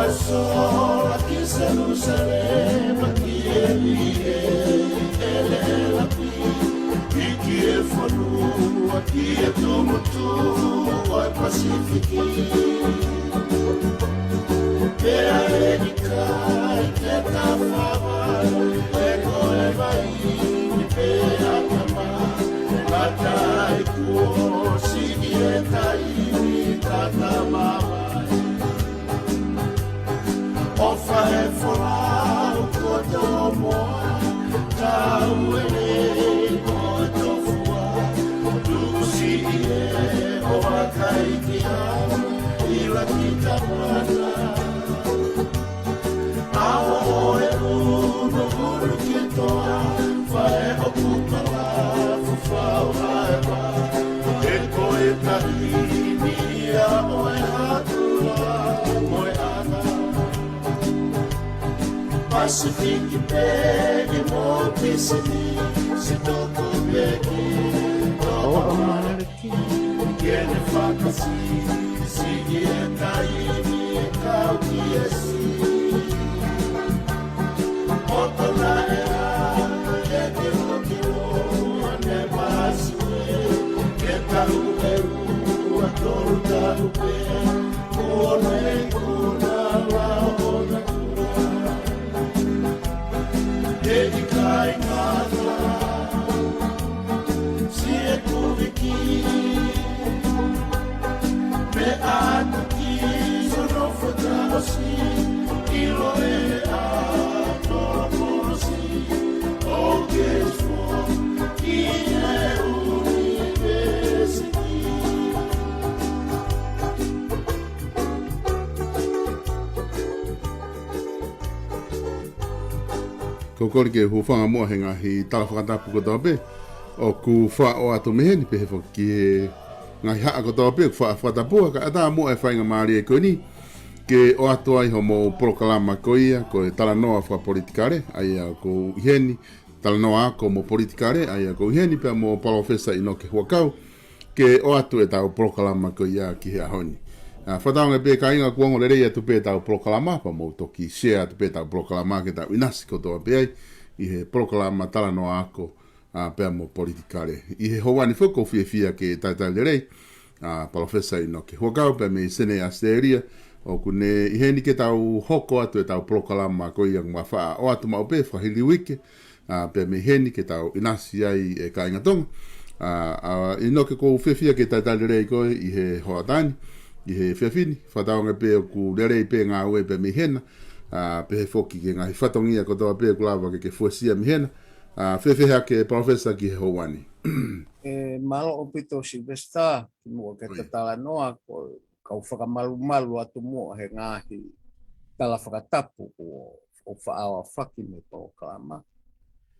Sol aqui Jerusalém, aqui ele aqui, e que é fonu, aqui é tumutu, oi Pacífico, que a Erika, que tá falando, é vai me pegar batai ku sigie kai kata mama ofa e fora o kotomo tauele kotofua lusie o kai kia ila kita mana ao e no guru kitoa fae okupa fau raiva e koe tahini a moe hatua moe ana Pacific pegi mo pisini se toko pegi toa maraki kiene fakasi sigi e taini kau kiesi otona era e te hokiro ane masi Tahu a toru tahu pe, kona e kona la ona kura. Dedi kai ngata, si e kuviki, me atu ki sono fotaosi, ilo e a toro porosi, o que for, ki e ko kori ke hufanga mo henga hi tala whakatapu ko tope o ku wha o ato meheni pehe whaki he ngai haa ko tope ku wha whakatapua ka ata mo e whainga maari e koni ke o ato ai ho mo proklama ko ia ko e tala noa wha politikare ai a ko iheni tala noa ako mo politikare ai a ko iheni pia mo palofesa ino ke huakau ke o ato e tau proklama ko ia ki he ahoni Whataonga pe ka inga kuongo le reia tu pe tau proklama pa mo toki share tu pe tau proklama ke tau inasi ko toa pe ai i he proklama tala noa ako pe mo politikare i he howani whako fia ke taitai le rei palofesa ino ke huakau pe me sene asteria o kune i he ni ke tau hoko atu e tau proklama ko ia ngwa wha o atu mau pe whahili wike pe me he ni ke tau inasi ai e ka inga tonga ino ke ko fia ke taitai le rei ko i he hoatani i he whiawhini, whataonga pe o ku rerei pe ngā ue pe mihena, pe he whoki ke ngā hi whatongia ko toa pe kulawa ke fuasia mihena, whiawhiha ke profesa ki he houani. Malo o pito Silvesta, ki mua ke tatala noa, ko kau whakamalu atu mua he ngāhi tala whakatapu o whaawa whaki me po kalama,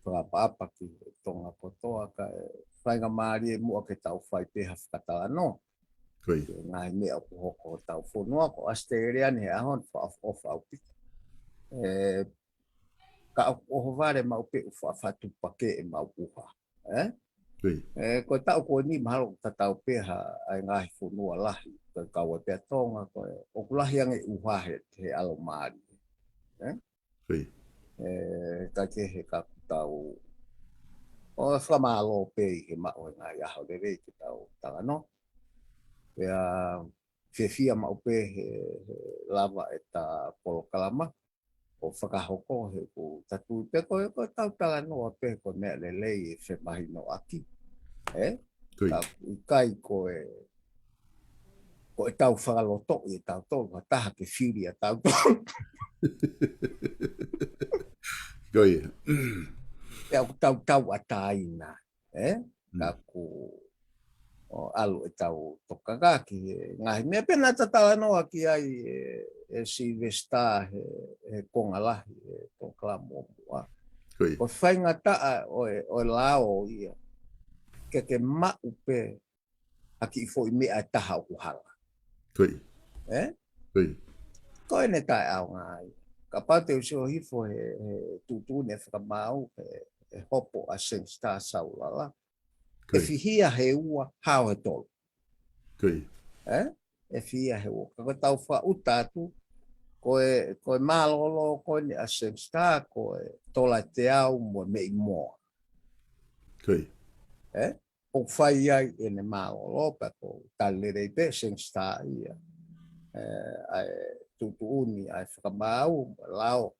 whakapa ki tonga kotoa ka whainga maari e mua ke tau whai peha whakatala noa. Ngai mea o hoko tau whonua ko Australia ni ahon o whaupika. Ka o vare mau pe o whatu pake e mau uha. Ko tau ko ni mahalo tatau peha ai ngai whonua lahi. Ko kaua pea tonga ko o kulahi ange uha he alo maari. Ka ke he ka tau o whamalo pe he mao ngai aho le rei ki tau tanga no. Pea whiawhia maupe he lava e ta polo kalama o whakahoko he ko tatu pe ko tau tala noa pe ko mea lelei e whemahi no aki. Kai ko e tau whakaloto i tau tō ka taha ke whiri a tau tō. Koi. Pea tau a tāina. Ka ko alu e tau tokagaki ngahi mea pena tatala noa ki ai e Silvesta he konga lahi e toklamo mua. O whainga taa o lao ia ke mau pe aki i fo i mea taha o kuhala. Ko ne tae au ngai. Ka pate o sio hifo he tutu ne whakamau he hopo a Senstar saulala. e fihia he ua hao he tolu. Koi. E fihia he ua. Ka tau wha uta atu, koe malolo, koe ni a Semstar, koe tola te au mo me i moa. Koi. O whai ai e ne malolo, pa ko talere i pe Semstar ia. Ai tutu uni, ai whakamau, lao.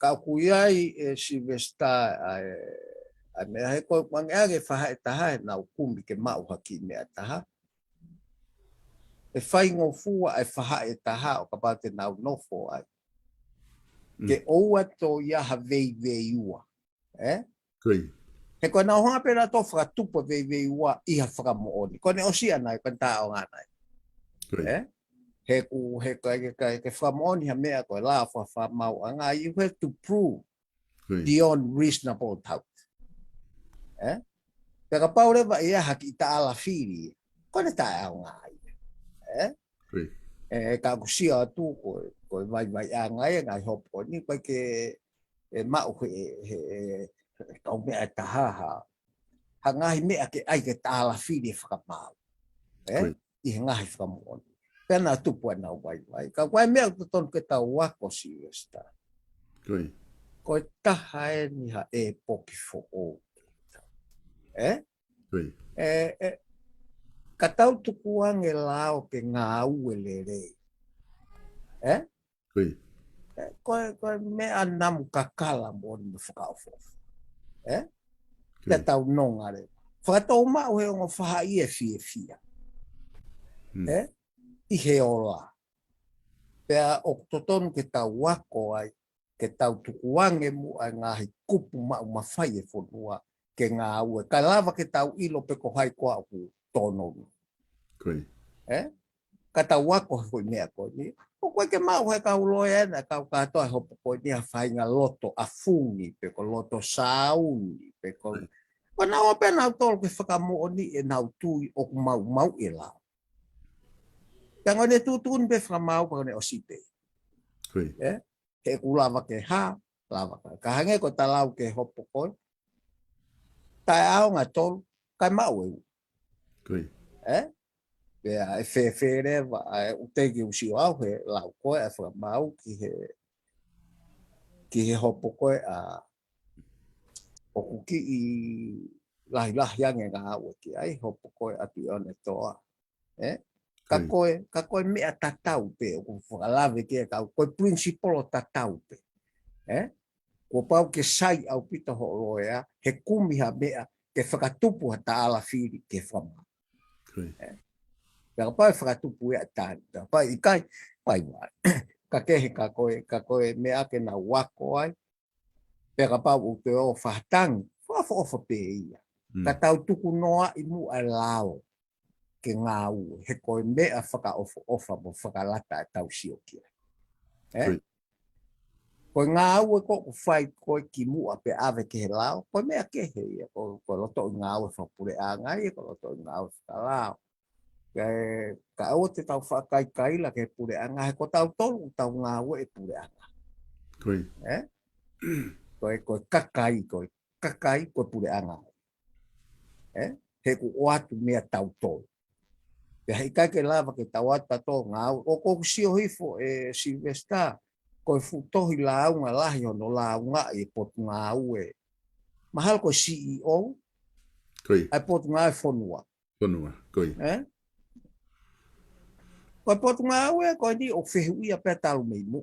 Ka kui ai e Silvestar, ai mea he koe mangeage whaha e taha e nau kumi ke mau haki mea taha. E whai ngofua ai whaha e taha o ka pate nau nofo ai. Ke oua to iaha vei ua. Koi. He koe nau honga pera to whakatupa vei ua iha whakamooni. Kone osi anai, kone tā o ngānai. He whakamooni ha mea koe la whamau anga. You have to prove beyond reasonable doubt. Peka paurewa ia haki ta ala whiri. Kone tā au ngāi. Ka kusia atu koe vai a ngai ngai hopo ni koe ke mau he kau mea taha ha ngahi mea ke ai ke ta ala whiri whakamau. I he ngahi whakamooni. Pena tupu ana vai. Ka koe mea ton ke tau wako Silvestar. Koe taha e ni ha e popi fo o. Ka tau tukuange lao ke ngā ue le rei. Koe mea namu kakala mo ni whakaofofu. Ka tau nonga re. Whakatau mau he ongo whaha i e fia. I he ola. Pea o totonu ke tau wako ai, ke tau tukuange mu ai ngahi kupu mau mawhai e whonua ke ngā ue. Ka lava ke tau ilo pe ko hai kua ku tono. Ka tau wako hoi mea koe ni. O koe ke mau he kau loe ena, kau katoa hopo koe ni a whainga loto a fungi, pe ko loto sauni, pe ko... Ko nau ape nau tolo ke whakamoa ni e nau tui o mau e lao. Ka ngone tutun pe whamau pa kone o sipe. He ku lava ke ha, lava ka. Ka hange ko talau ke hopo koe. Tai ao ngā tolu, kai mau e u. Pea e whewhere wa u teki usi au he lau koe e whamau ki he hopo koe a o kuki i lahi ange ngā aue ki ai hopo koe atu one toa. Ka koe mea tatau pe, o whakalave ke kau, koe principal o tatau pe. Ko pau ke sai au pita ho loea, he kumiha mea ke whakatupu ha taala whiri ke whamau. Pea pai whakatupu ea tāni, pai i kai, pai wai. Ka kehe ka koe mea ke na wako ai, pea ka pau u te o whahatangi, whaofa pe ia. Ka tau tuku noa i mu ai lao. Ke ngā ue, he koe mea whakaofa mo whakalata e tau sio kia. Koe ngā ue ko whai koe ki mua pe ave ke he lao, koe mea ke he ia, koe loto i ngā ue whapure a ngai, koe loto i ngā ue whakalao. Ka au te tau whakakai la ke pure a ngai, ko tau tolu tau ngā ue e pure a ngai. Koe kakai koe pure a ngai. He ku oatu mea tau tolu. Pea hei kai ke lava ke tau ata tō ngā au. O kou sio hifo e Silvestar, koe futohi la au ngā lahi hono la au ngā e potu ngā au e. Mahal koe CEO, ai potu ngā e whonua. Koe potu ngā au e, koe ni o whehu ia pia tau mei mu.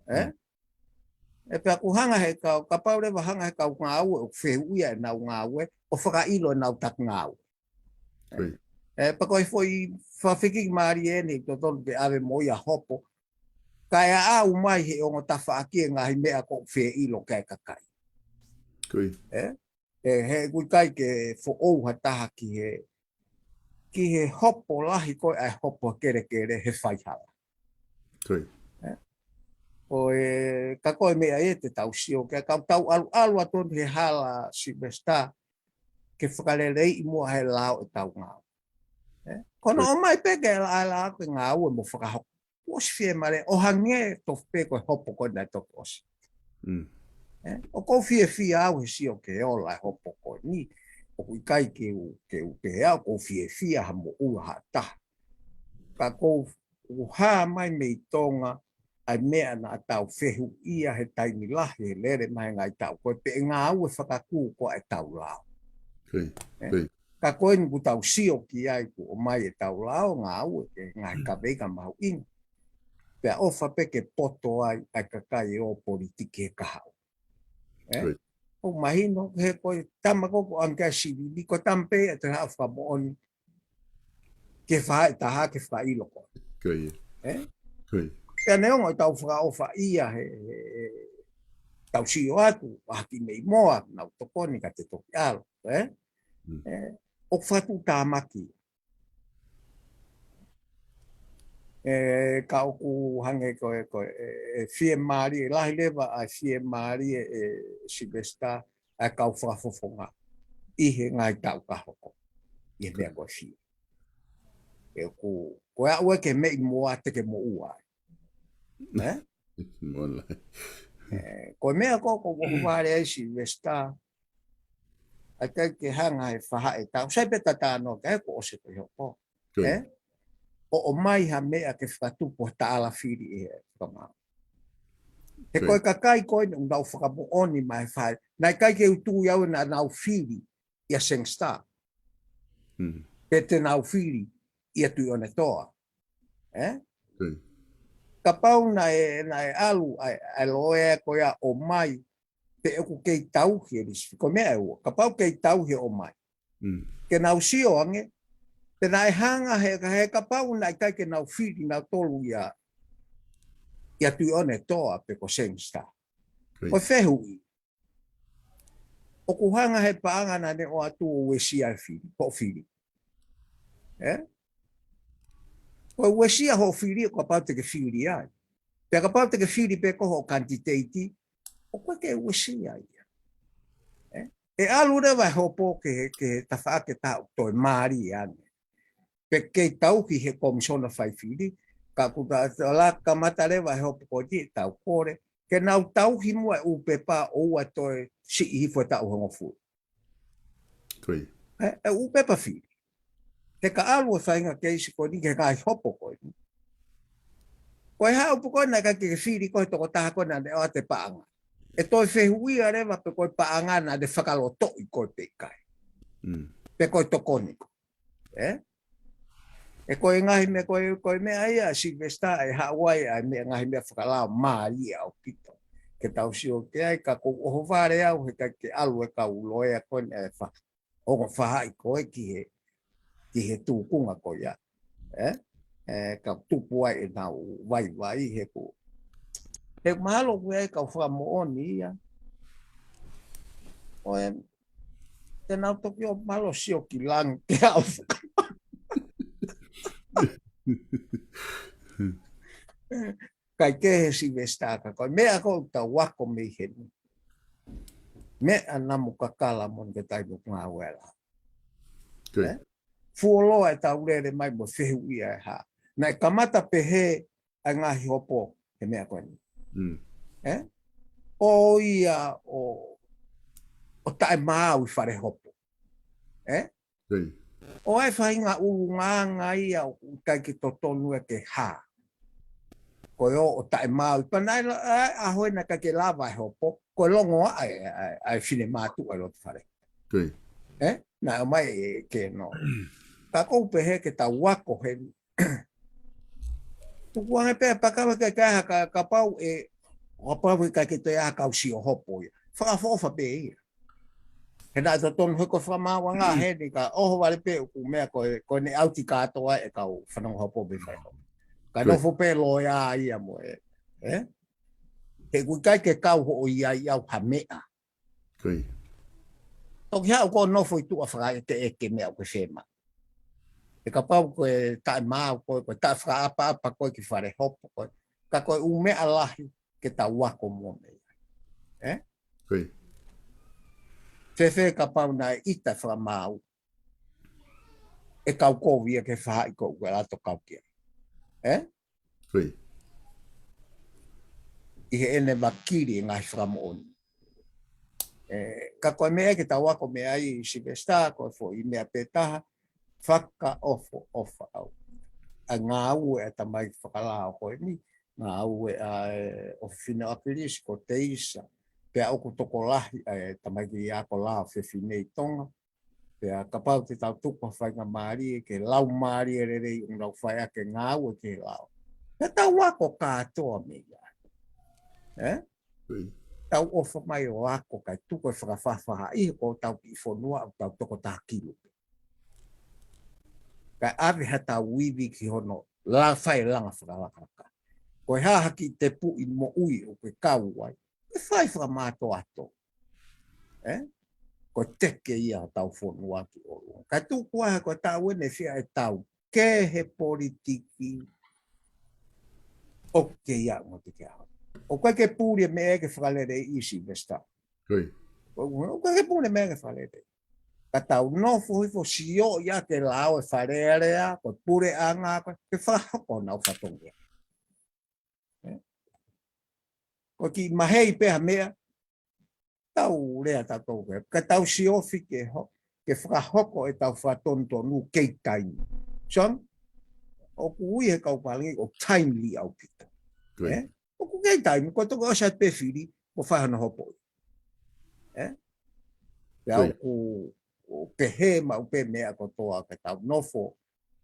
E pia ku hanga he kau, ka paurewa hanga he kau ngā au e, o whehu ia e nau ngā au e, o whakailo e nau tak ngā au. Pa koe foi whawhiki maari e ni to tonu pe ave mo ia hopo. Kai a au mai he ongo ta whaaki e ngahi mea ko whea ilo kai kakai. He kui kai ke fo ou ha taha ki he hopo lahi koe ai hopo kere he whaihala. Ka koe mea e te tau sio, ka kau tau alu atonu he hala Silvestar ke whakarelei i mua he lao e tau ngau. Kono o mai peke ala ke ngā ue mo whakahoko. Osi whie mare, o hange to pe koe hopo koe nai toko osi. O kou whie au he sio ke ola hopo koe ni. o kai ke hea ko fia ha mo ua hata. Ka ko ha mai me tonga ai mea na tau fehu ia he taimi lahi he lere mai ngai tau koe pe ngā au e whakaku ko e tau lao. Ka koe ni ku tau sio ki ai ku o mai e tau lao ngā au e ngai ka veiga mahu inga. Pea ofa pe ke poto ai kakai o politike e kahau. O mahino he koe tamako ko anka sibi ko tampe e te hao whamooni ke whae taha ke whailo ko. Pea neonga i tau whakaofa ia he tau sio atu, wahaki mei moa, nau tokoni ka te toki alo. O whatu tāmaki. Ka oku hange koe fie maari, lahi lewa ai fie maari Silvesta a kau whakafofonga. Ihe ngai tau kahoko. Ihe mea koe fie. Koe a ue ke mei moa te ke mo ua. Koe mea koko wahumare ai Silvesta a kai ke hanga he whaha e tau. Sai peta tāno ke ko ose koe hoko. O mai ha mea ke whatupo ta ala whiri e whamau. He koe kakai koe ni undau whakamooni mai whae. Nai kai ke utu iau na nau whiri ia Sengstar. Pe te nau whiri ia tui one toa. Ka pau na e alu ai loe koe a o mai pe eku kei tauhi e risi. Ko mea e ua. Ka pau kei tauhi o mai. Ke nau sio ange. Pe nai hanga he ka pau na i kai ke nau whiri nau tolu ia tui one toa pe ko Sengstar. Ko whehu i. O ku hanga he paanga na ne o atu o wesia e whiri. Po whiri. Ko wesia ho whiri ko pau te ke whiri ai. Pe ka pau te ke whiri pe ko ho kantiteiti. O koe ke wesia ia. E alu rewa hopo ke tawha ke tau toi maari ane. Pe kei tau ki he komisiona whai whiri. Ka kuta la kamata rewa hopo ko di tau kore. Ke nau tau hi mua upe pa o ua toi si i hifo tau hongo fu. Upe pa whiri. Te ka alu e whainga keisi ko ni ke kai hopo ko ni. Koe hau po koe na ka ke whiri koe toko taha koe na ne o te paanga. E toi whehuia rewa pe koe paanga na de whakaloto i koe pe kai. Pe koe tokoni ko. E koe ngahi me koe mea ia Silvesta e Hawaii ai mea ngahi mea whakalao maari au pito. Ke tau sio ke ai ka kou oho vare au he ke alu e ka uloea koe ne e whaka. Ongo whaha i koe ki he tūkunga koe ia. Ka tupu ai e nau vai he ko. He mahalo koe ai ka whakamooni ia. Oe, te nau toki o malo sio ki lang ke au whaka. Kai ke he Silvesta ka koe. Mea kou ta wako me henu. Mea namu kakala mon ke taimu ngā wela. Fuoloa e tau rere mai mo whehu ia e ha. Nai kamata pehe a ngahi hopo he mea koe ni. O ia o tae mau i whare hopo. O ai whainga urunganga ia o kai ki totonu e ke ha. Koe o tae mau. Panai a hoe na kai ke lava e hopo. Koe longo ai whine mātu ai lotu whare. Nai o mai e ke no. Ka kou pehe ke tau wako he. Tuku ange pēr pakawa kai kai ka pau e o pau kai ke te a kau si o hopo ia. Whakafofa pē ia. He nā to tonu heko whamāwa ngā he ni ka oho wale pē uku mea koe ne auti kātoa e kau whanau hopo me whaino. Ka nofo pē loia ia mo e. He kui kai ke kau ho o ia i au hamea. Toki hau ko nofo i tua whaka e te eke mea o ke whema. E ka pau koe tae māu koe tae whaka apa koe ki whare hopo koe. Ka koe umea lahi ke tau wako mua mea. Whewhe ka pau na e ita whaka māu. E kau kōwia ke whaha i kou rato kau kia. I he ene makiri e ngai whakamooni. ka koe mea ke tau ako mea I Silvester, koe fo I mea petaha, whaka ofa au. A ngā ue a tamai whakalao koe ni, ngā ue a o whina apirisi ko te isa, pea oku toko lahi a tamai ki ako lao whewhinei tonga, pea ka pau te tau tupa whainga maari ke lau maari e rerei un lau whai ake ngā ue ke lao. Ka tau ako kātoa mea. Tau ofa mai o ako kai tuko e whakawhawha I ko tau ki whonua au tau toko tā kilo. Kai awe ha tau wiwi ki hono la whai langa whakalakaka. Ko e hahaki te pu I mo ui o ke kau wai. E whai whakamato ato. Ko teke ia tau whonua ki olu. Kai tuko aha ko tau ene whia e tau ke he politiki o ke ia mo te ke hao. O koe ke pūre mea ke whakalere I Silvester. O koe ke pūre mea ke whakalere. Ka tau nofo hifo sio ia ke lao e wharearea, koe pūre anga, koe ke whahoko nau whatongia. Koe ki mahei peha mea, tau rea tatou koe. Ka tau siofi ke whahoko e tau whatontonu kei taimi. Son, o kui he kaupalangi o timely au pita. O kei taimi, ko toko osa pe whiri, ko whahana hopo. Pea o ke he mau pe mea ko toa ka tau nofo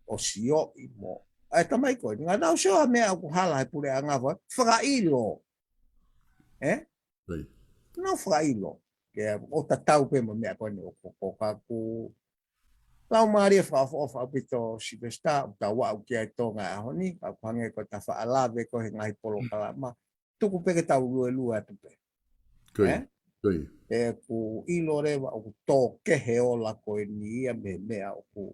o sio I mo. Ai tamai koe, ngā nau soa mea ku hala he pure a ngā whakailo. Nau whakailo. O ta tau pe mo mea koe ni o kaku. Lau maari e whaofa pito Silvester, o ta wau ki ai tonga aho ni, ka pange ko ta whaalawe ko he ngai polo kalama. Tuku peke tau lue atu pe. E ku ilo rewa o ku tō kehe ola koe ni ia mea o ku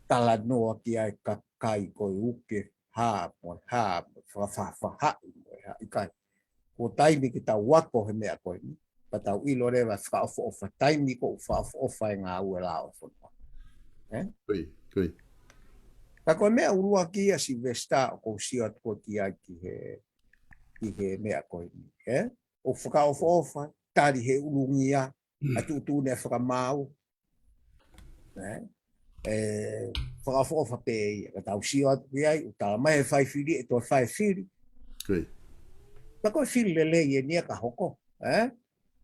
tala noa ki ai kakai koe uke haa mo whawhawhai mo i kai. Ko taimi ki tau wako he mea koe ni. Pa tau ilo rewa whaofa taimi ko whaofa e ngā ue lao whanua. Ka koe mea urua ki a Silvester o kou sio atu ko ki ai ki he mea koe ni. O whakaofa, tari he urungia, atu ne whakamau. Whakaofa pe ia, ka tau sio atu ki ai, o tala mai he whai whiri, e toi whai whiri. Ka koe whiri lele I e nia ka hoko.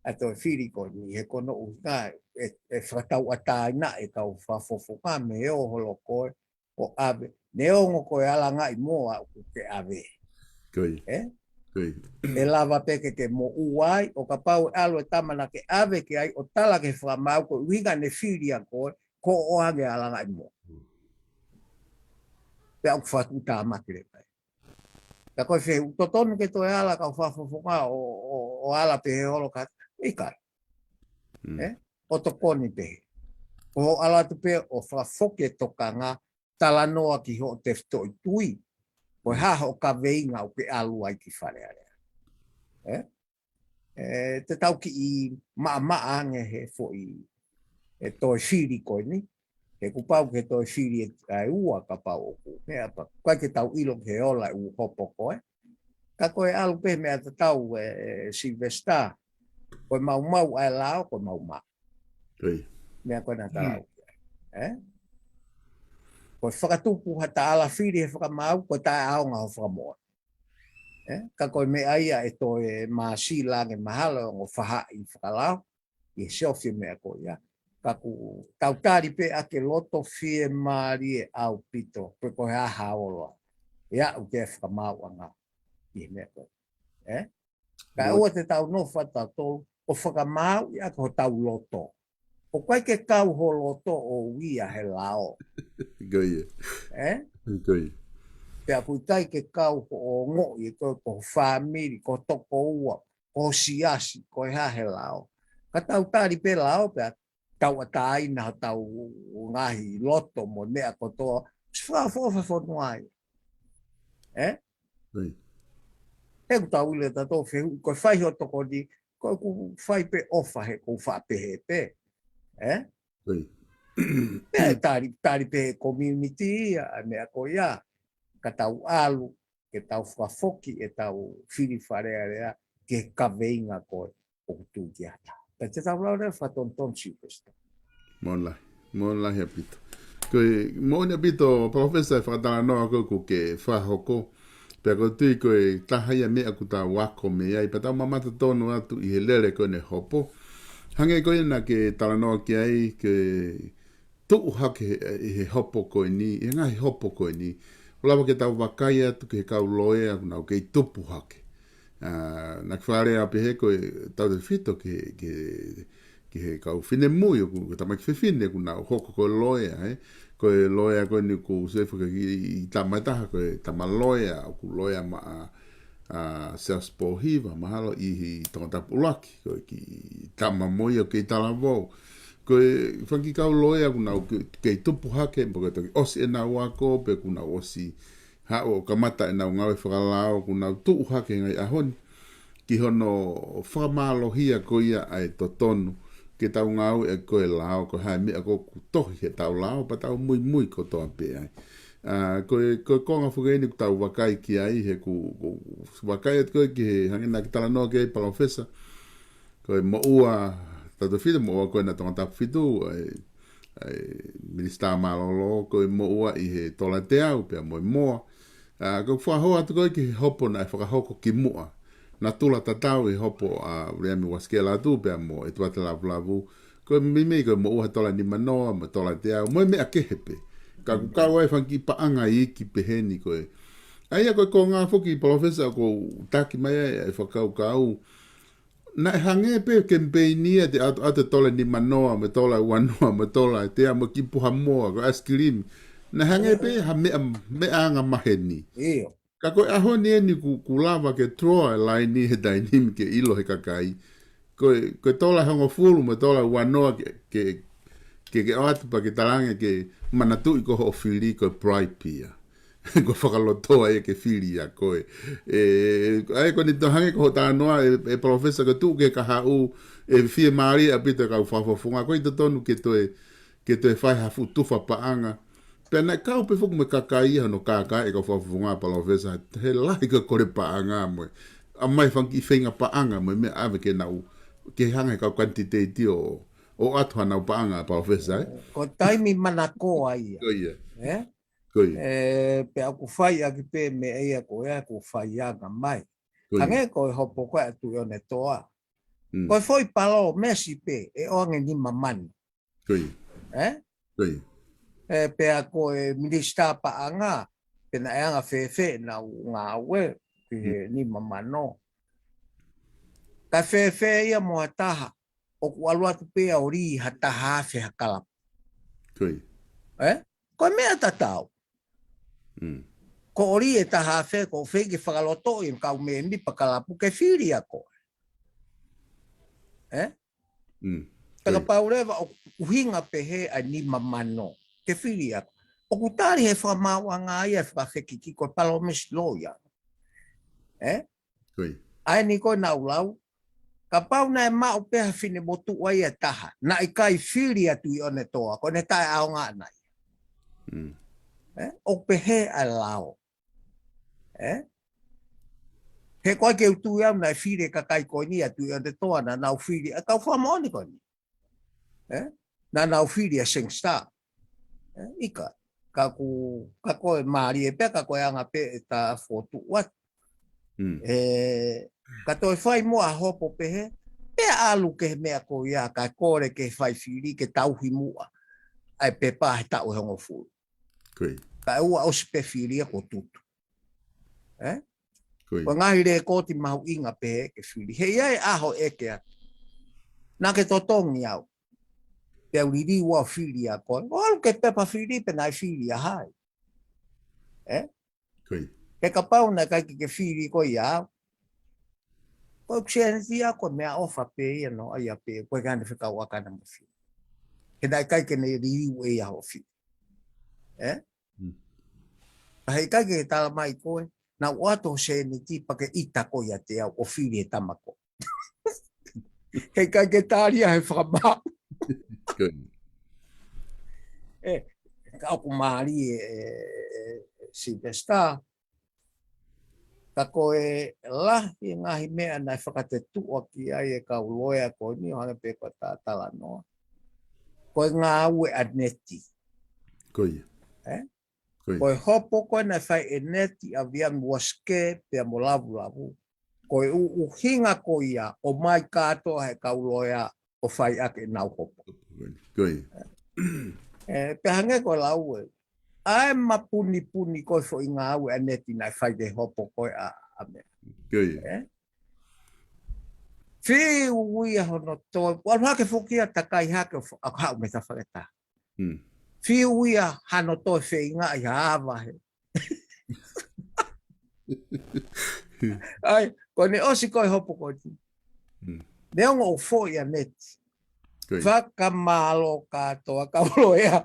A toi whiri ko ni, he kono u ngā, e whakatau ataina e kau whafofo ngā me o holo koe, o ave. Ne ongo koe ala ngai moa o ke ave. E lava peke ke mo uai, o ka pau alo e tamana ke ave ke ai, o tala ke whamau ko uinga ne whiri a koe, ko o age ala ngai moa. Pe au whatu tā makire pai. Ka koe whehu, totonu ke toi ala ka whafofonga o ala pehe holo ka, ikai. O tokoni pehe. O ala tu pehe o whafoke tokanga, tala noa ki ho te whtoi tui. Ko haha o ka veinga o ke alu ai ki wharearea. Te tau ki I maa ange he fo I toi whiri koe ni. He kupau ke toi whiri e ua ka pau oku. Koe ke tau ilo ke ola u hopo koe. Ka koe alu pe mea te tau Silvester. Koe mau ai lao, koe mau. Mea koe na talau. Koe whakatupu hata ala whiri he whakamau, koe tae aonga ho whakamoa. Ka koe me aia e toi maasi lange mahalo o whahai whakalao. I selfie mea koe ia. Ka ku tau tari pe ake loto fie maari e au pito. Koe koe aha oloa. Ia u te whakamau anga. I mea koe. Ka ua te tau no whata tolu. O whakamau ia ko tau loto. O koe ke kau ho loto o wia he lao. Pea putai ke kau o ngoi ko whamiri, ko toko ua, ko siasi, ko ha he lao. Ka tau tari pe lao, pea tau atai na tau ngahi loto mo mea ko toa. Whafofa whanuai. He ku tau ile tato whehu, ko whai ho toko ni, ko ku whai pe ofa he, ko whapehe pe. Tari pe community a mea ko ia ka tau alu ke tau whafoki e tau whiri wharearea ke kaweinga koe. o tu kia ta. Pe te tau lau re whatonton Silvester. Mon lai apito. Koe mon apito professor whakatala noa ko ke whahoko. Pea ko tui koe tahaya mea ku ta wako mea i patau mamata tonu atu i he lere koe ne hopo. Hange koe na ke tala noa ki ai ke tuu hake i he hopo koe ni, i ngahi hopo koe ni. Olawa ke tau wakai atu ke kau loe aku nau ke tupu hake. Na kwhare ape he koe tau te fito ke he kau whine mui o ku tamaki whiwhine ku nau hoko koe loea koe loea koe ni ku sefu ke i tamaitaha koe tamaloea o ku loea ma a Selspohiva mahalo i hi tongatapu koe ki tamamoi o ke i talavou koe whanki kau loea ku nau ke tupu hake mpo koe toki osi e nau ako pe ku nau osi hao kamata e nau ngawe whakalao ku nau tuu hake ngai ahoni ki hono whamalohia koe ia ai totonu ke tau ngau e koe lao ko hai mea ko tohi he tau lao pa tau mui ko toa pe ai koe konga whukeni ku tau wakai ki ai he ku wakai at koe ki he hangina ki tala noa ke palofesa koe mo ua tatu whitu mo ua koe na tonga tapu whitu Minister Malolo koe mo ua i he tola te au pia moe moa koe whahoa atu koe ki he hopo na e whakahoko ki mua na tula tatau i hopo a reami waskela tu pe mo e tuata lavu ko mimi ko mo uha tola ni manoa mo tola te au mo me akehepe ka wai fanki pa anga i ki peheni ko ai ko nga foki professor ko taki mai e fakau kau na hange pe campaignia te ate tola ni manoa mo tola wanoa mo tola te mo ki puha mo ko askilim na hange pe ha me anga maheni ka koe aho ni ku lava ke troa lai ni he dainim ke ilo he kakai. Koe tola hongo fulu mo tola wanoa ke atu pa ke talange ke manatu i ko ho fili ko pride pia. Ko whakalotoa e ke fili a koe. Ai ko ni tohange ko hota noa e professor ke tu ke kahau e fie maari a pita kau whafafunga. Koe to tonu ke toe whai hafu tufa paanga. Pena kau pe fuku me kakai no kakai e ka whafunga palofesa he lai ka kore paanga mo a mai whanki whenga paanga mo me ave ke nau ke hanga ka quantitati o atu hana paanga palofesa Ko taimi manako ai koia pe aku whai aki pe me eia ko ea ko whai anga mai hange ko hopo koe atu o ne toa ko foi palo mesi pe e onge ni mamani koia pe ako e minister paanga pena anga fefe na ngā we ni mamano ka fefe ia mo ataha o ku alua tu pe ori hataha fe hakala ko mea tatau ko ori e taha fe ko fe ki whakaloto i kau me mi pakalapu ke whiri ako Peka paurewa o uhinga pehe a ni mamano ke whiri ako o kutari he whamaua ngā ia whakawhekiki ko palomis loia. Ai ni ko na ulau. Ka pau na e mao peha whine motu wai a taha. Na i kai whiri atu i one toa. Ko ne tae ao ngā nai. O pehe a lao. He koe ke utu iau na i whiri ka kai koe ni atu i one toa na nau whiri. A kau whamoni koe ni. Na nau whiri a sing star. Ika. Ka koe maari e pe, ka koe anga pe e ta fotu wat. Ka toi whai mua hopo pehe, pe alu ke mea ko ia, ka kore ke whai whiri, ke tauhi mua. Ai pe pa he tau hongo furu. Ka ua osi pe whiri a ko tutu. Ko ngahi re koti mahu inga pehe ke whiri. He iai aho eke atu. Nā ke totongi au. Te uriri ua whiri a koe. O alu ke pepa whiri pe nai whiri a hai. Ke ka pau na kai ke whiri koe i au. Koe kuseneti a koe mea ofa pe ia no ai a pe. Koe gane whikau a kana mo whiri. Ke nai kai ke ne riri ue i aho whiri. Hei kai ke tala mai koe. Na uato seneti pa ke ita koe a te au o whiri e tamako. Hei kai ke tāria he whakamau. Ka aku maari Silvester ka koe lahi ngahi mea nai whakatetua ki ai e kau loea ko ni o hana pe ko tātala noa. Koe ngā aue a neti. Koe. Eh? Koe. Koe hopo koe nai whai e neti a via muaske pia mo lavu lavu. Koe hinga ko ia o mai katoa he kau loea o whai ake nau hopo. Koe. Pe hange koe lau e. Ai mapuni puni koe fo i ngā aue a neti nai whai de hopo koe a mea. Koe. Fi uia hono toi. Wal hake fokia takai hake a hau me ta whaketa. Fi uia hano toi fe inga i hawa he. Ai, ko ne osi koe hopo koe ti. Ne ongo o fo ia neti. Whaka malo katoa ka loea.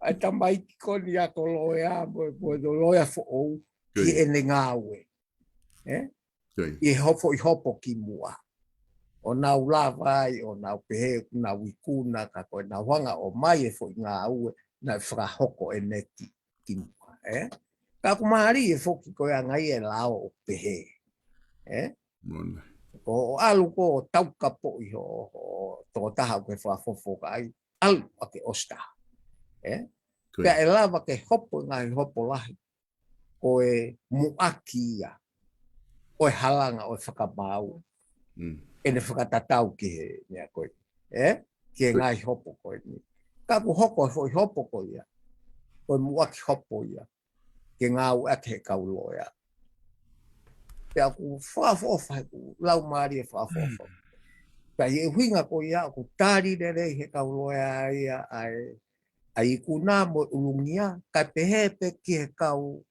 Ai tamai ki koni a ko loea. Mo do loea fo ou. Ki ene ngāwe. I hopo ki mua. O nau lawai, o nau pehe, nau ikuna, ka koe nau hanga o mai e fo i ngā aue, nau whakahoko e neti ki mua. Ka kumahari e fo ki koe a ngai e lao o pehe. O alu ko o tauka po i ho tō taha koe whafofo ka ai, alu a ke osta. Pea e lawa ke hopo ngai hopo lahi, koe muaki ia, koe halanga o whakamau. E ne whakatatau ki he mea koe. Ki e ngai hopo koe ni. Ka ku hoko foi hopo koe ia. Koe muaki hopo ia. Ke ngau ake he kau loea. Pea ku whaafofa he ku lau maari e whaafofa. Pea he huinga koe ia, ku tāri rei he kau loea ia ai kuna mo ulungia. Kai pehe pe ki he kau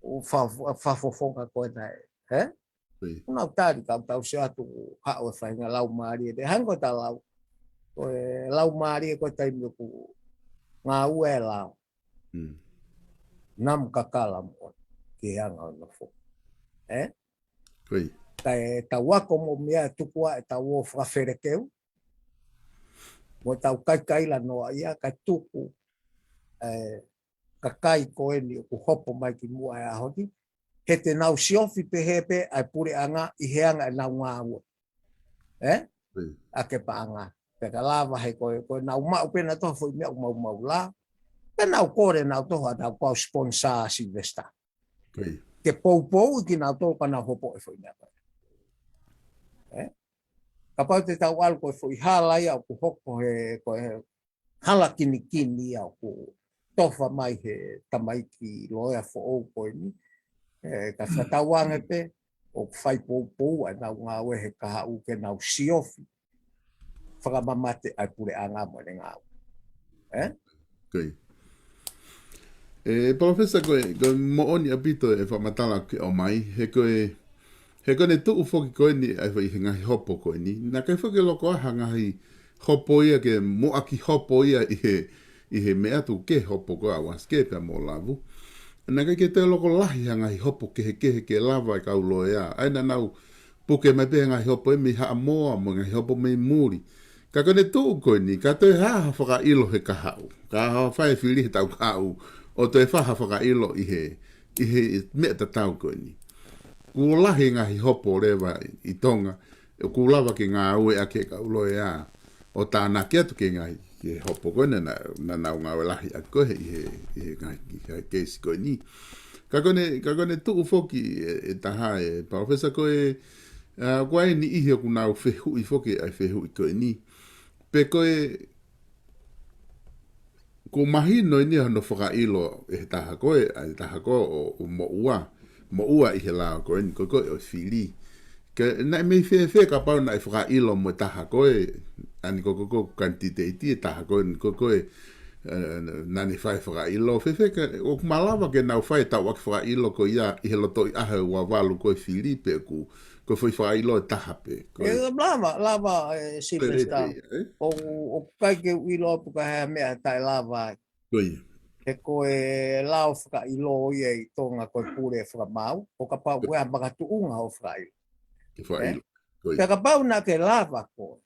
whaafofonga koe nai. Nau tāri tau se atu hao e whainga lau maari e te hango ta lau. Koe lau maari e koe taimi ku ngā ue e lau. Nam kakala mo ki hanga o na fo. Kai tau wako mo mea tukua e tau o whawherekeu. Mo tau kaikaila noa ia kai tuku kakai koe ni ku hopo mai ki mua e ahoti. He te nau siofi pehepe ai pure anga i heanga e nau ngā ua. Ake pa anga. Peka lava he koe nau mau pena toha fo i mea mau la. Pe nau kore nau toha nau kau sponsor Silvesta. Ke pou i ki nau toha ka nau hopo e fo i mea. Ka pau te tau alu koe fo i halai au ku hoko he koe hala kini au ku tofa mai he tamaiki loea fo ou koe ni. Ka whatawange pe, o whai pou ai nau ngā ue he kaha u ke nau siofi. Whakamamate ai pure a ngā mo ne ngā ue. Professor, koe mooni apito e whamatala ke o mai, he koe ne tuu whoki koe ni ai whai ngahi hopo koe ni. Nā kai whake loko aha ngahi hopo ia ke moaki hopo ia i he mea tu ke hopo koe awas ke pia mō lavu. Nā kai ke te loko lahi hanga i hopo ke lava i kau loea. Aina nau puke mai pe ngai hopo e mi haa moa mo ngai hopo me muri. Ka kone tuu koe ni, ka te haa whaka ilo he kahau. Ka haa whae whiri he tau kahau. O te whaha whaka ilo i he mea ta tau koe ni. Ku lahi ngai hopo rewa i tonga. Ku lava ki ngā ue ake kau loea. O tāna ke atu ke ngai. Ke hopo koe na nau ngā lahi a koe i he keisi koe ni. Ka kone tuu whoki e taha e Professor koe koe ni ihi o ku nau whehu i whoki ai whehu i koe ni. Pe koe ko mahi noi ni hano whakailo e taha koe o mo ua i he lao koe ni koe o whiri. Nai mei whe ka pau nai whakailo mo taha koe ani ko kantiteiti e taha koe nani whai whakailo. Whe ka o kumalawa ke nau whai tau waki whakailo ko ia i he loto i ahe ua walu koe whiri pe ko whai whakailo e taha pe. Lava Silvesta. O kai ke uilo puka hea mea tai lava. He koe lao whakailo ia i tonga koe pure whakamau. O ka pau wea makatu unga o whakailo. Pea ka pau na ke lava koe.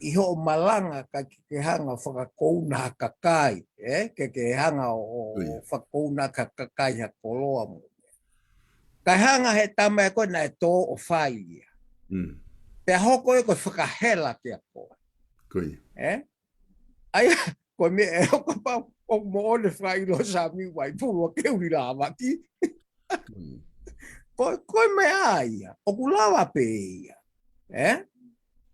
I ho malanga ka ke hanga whakakouna kakai. Ke hanga o whakakouna kakai ha koloa mo. Ka hanga he tama ko na to o fai. Pe hoko e ko whakahela te ako. Koi. Ai, ko me e hoko pa o mo ole whai lo sa mi wai puro ke uri la waki. Ko me aia, o kulawa pe ia.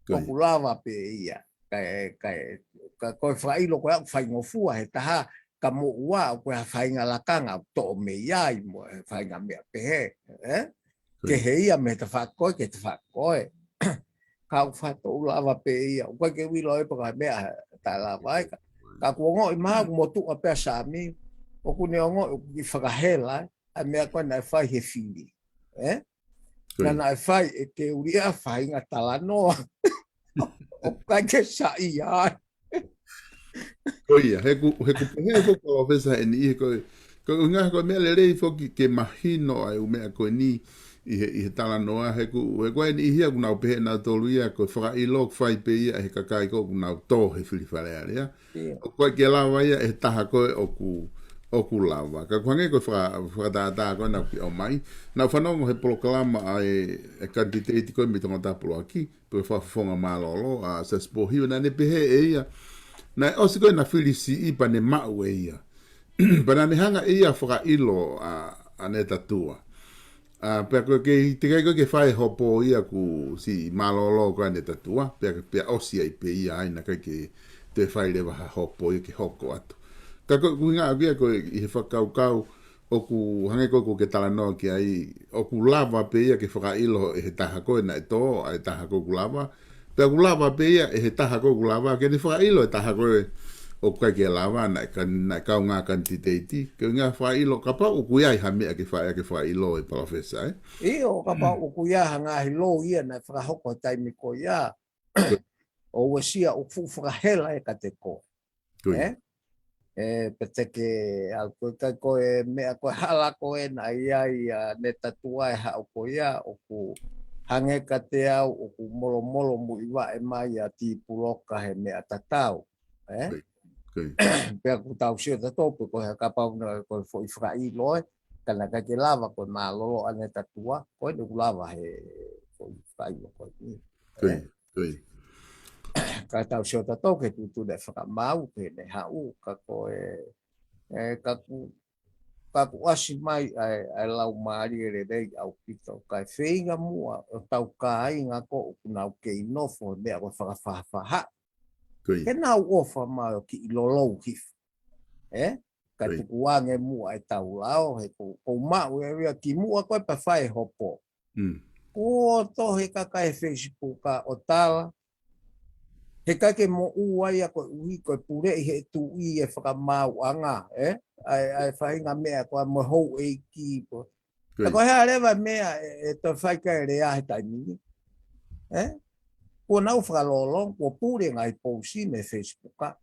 O kulawa pe ia. Ka ko whai lo ko whai ngofua he taha ka mo ua o ko whai ngalakanga to me iai mo whai nga mea pe he. Ke he ia me te whakoe ke te whakoe. Ka whato ulawa pe ia. O kwa ke wilo e paka mea ta la vai. Ka kuongo i maha mo tu a pea sami. O kune ongo i whakahela a mea koe na whai he whiri. Na na whai e te uria whai nga talanoa. O kai ke sa i ai. Koia, he ko ofesa e ni ko nga ko me le rei foki ke mahino ai u me ko ni i he tala noa he ko ni hia kuna pe na toluia ko fra I lok fai pe ia he kakai ko kuna to he fili fale ya o ko ke la vai e taha ko o ku lava ka kwange ko fra da ko na o mai na fanongo he proclama ai e candidate ko mi tonga tapulo aki pe fa fonga malolo a se spo hi na ne pe he ia na o se ko na fili si I pa ne ma we ia Bana ne hanga ia fra ilo a ne tatua. Pe ko ke te ke fai hopo ia ku si malolo ko ne tatua. Pe osi ai pe ia ai na ke te fai le ha hopo ia ke hoko atu. Ka ko nga ia ko I whakau o ku hange ko ke tala no ki ai o ku lava pe ia ke fra ilo e he taha ko na to ai taha ko ku lava. Pe ku lava pe ia e he taha ko ku lava ke ni fra ilo e taha ko o kai ke lava na ka nga kantiteti ke nga fa ilo ka pa o kuia ha me ke fa ilo e professor o ka pa o kuia nga hilo ia na fra hoko tai mi ko ia o wasia o fu fra hela e ka te ko pete ke al ko e me ko hala ko e na ia ne tatua e ha o ko ia o ku hange ka te au o ku molo mu iwa e mai a ti puloka he me atatau Pe ku tau sio ta topu ko ha ka pau na ko foi frai loi kana ka ke lava ko malolo ane tatua ko de lava he foi frai ko ni ka tau sio ta toke tu de fra mau pe ne ha u ka ko ka ku asi mai ai lau mari re dei au pito ka feinga mua tau ka ai nga ko na ke no fo de ko fa Ke nau ofa mai o ki ilolo ki. Ka tuku wange mua e tau lao, he ko mau e ki mua koe pa whai hopo. Ko to he kaka e Facebook ka o tala. He kake mo uai a koe uhi koe pure i he tu I e whakamau anga. Ai whainga mea koe mo hou e ki. Ka koe hea rewa mea e to whaika e rea he taimini. Ko nau whakalolong, ko pure ngai pousi me Facebook ka.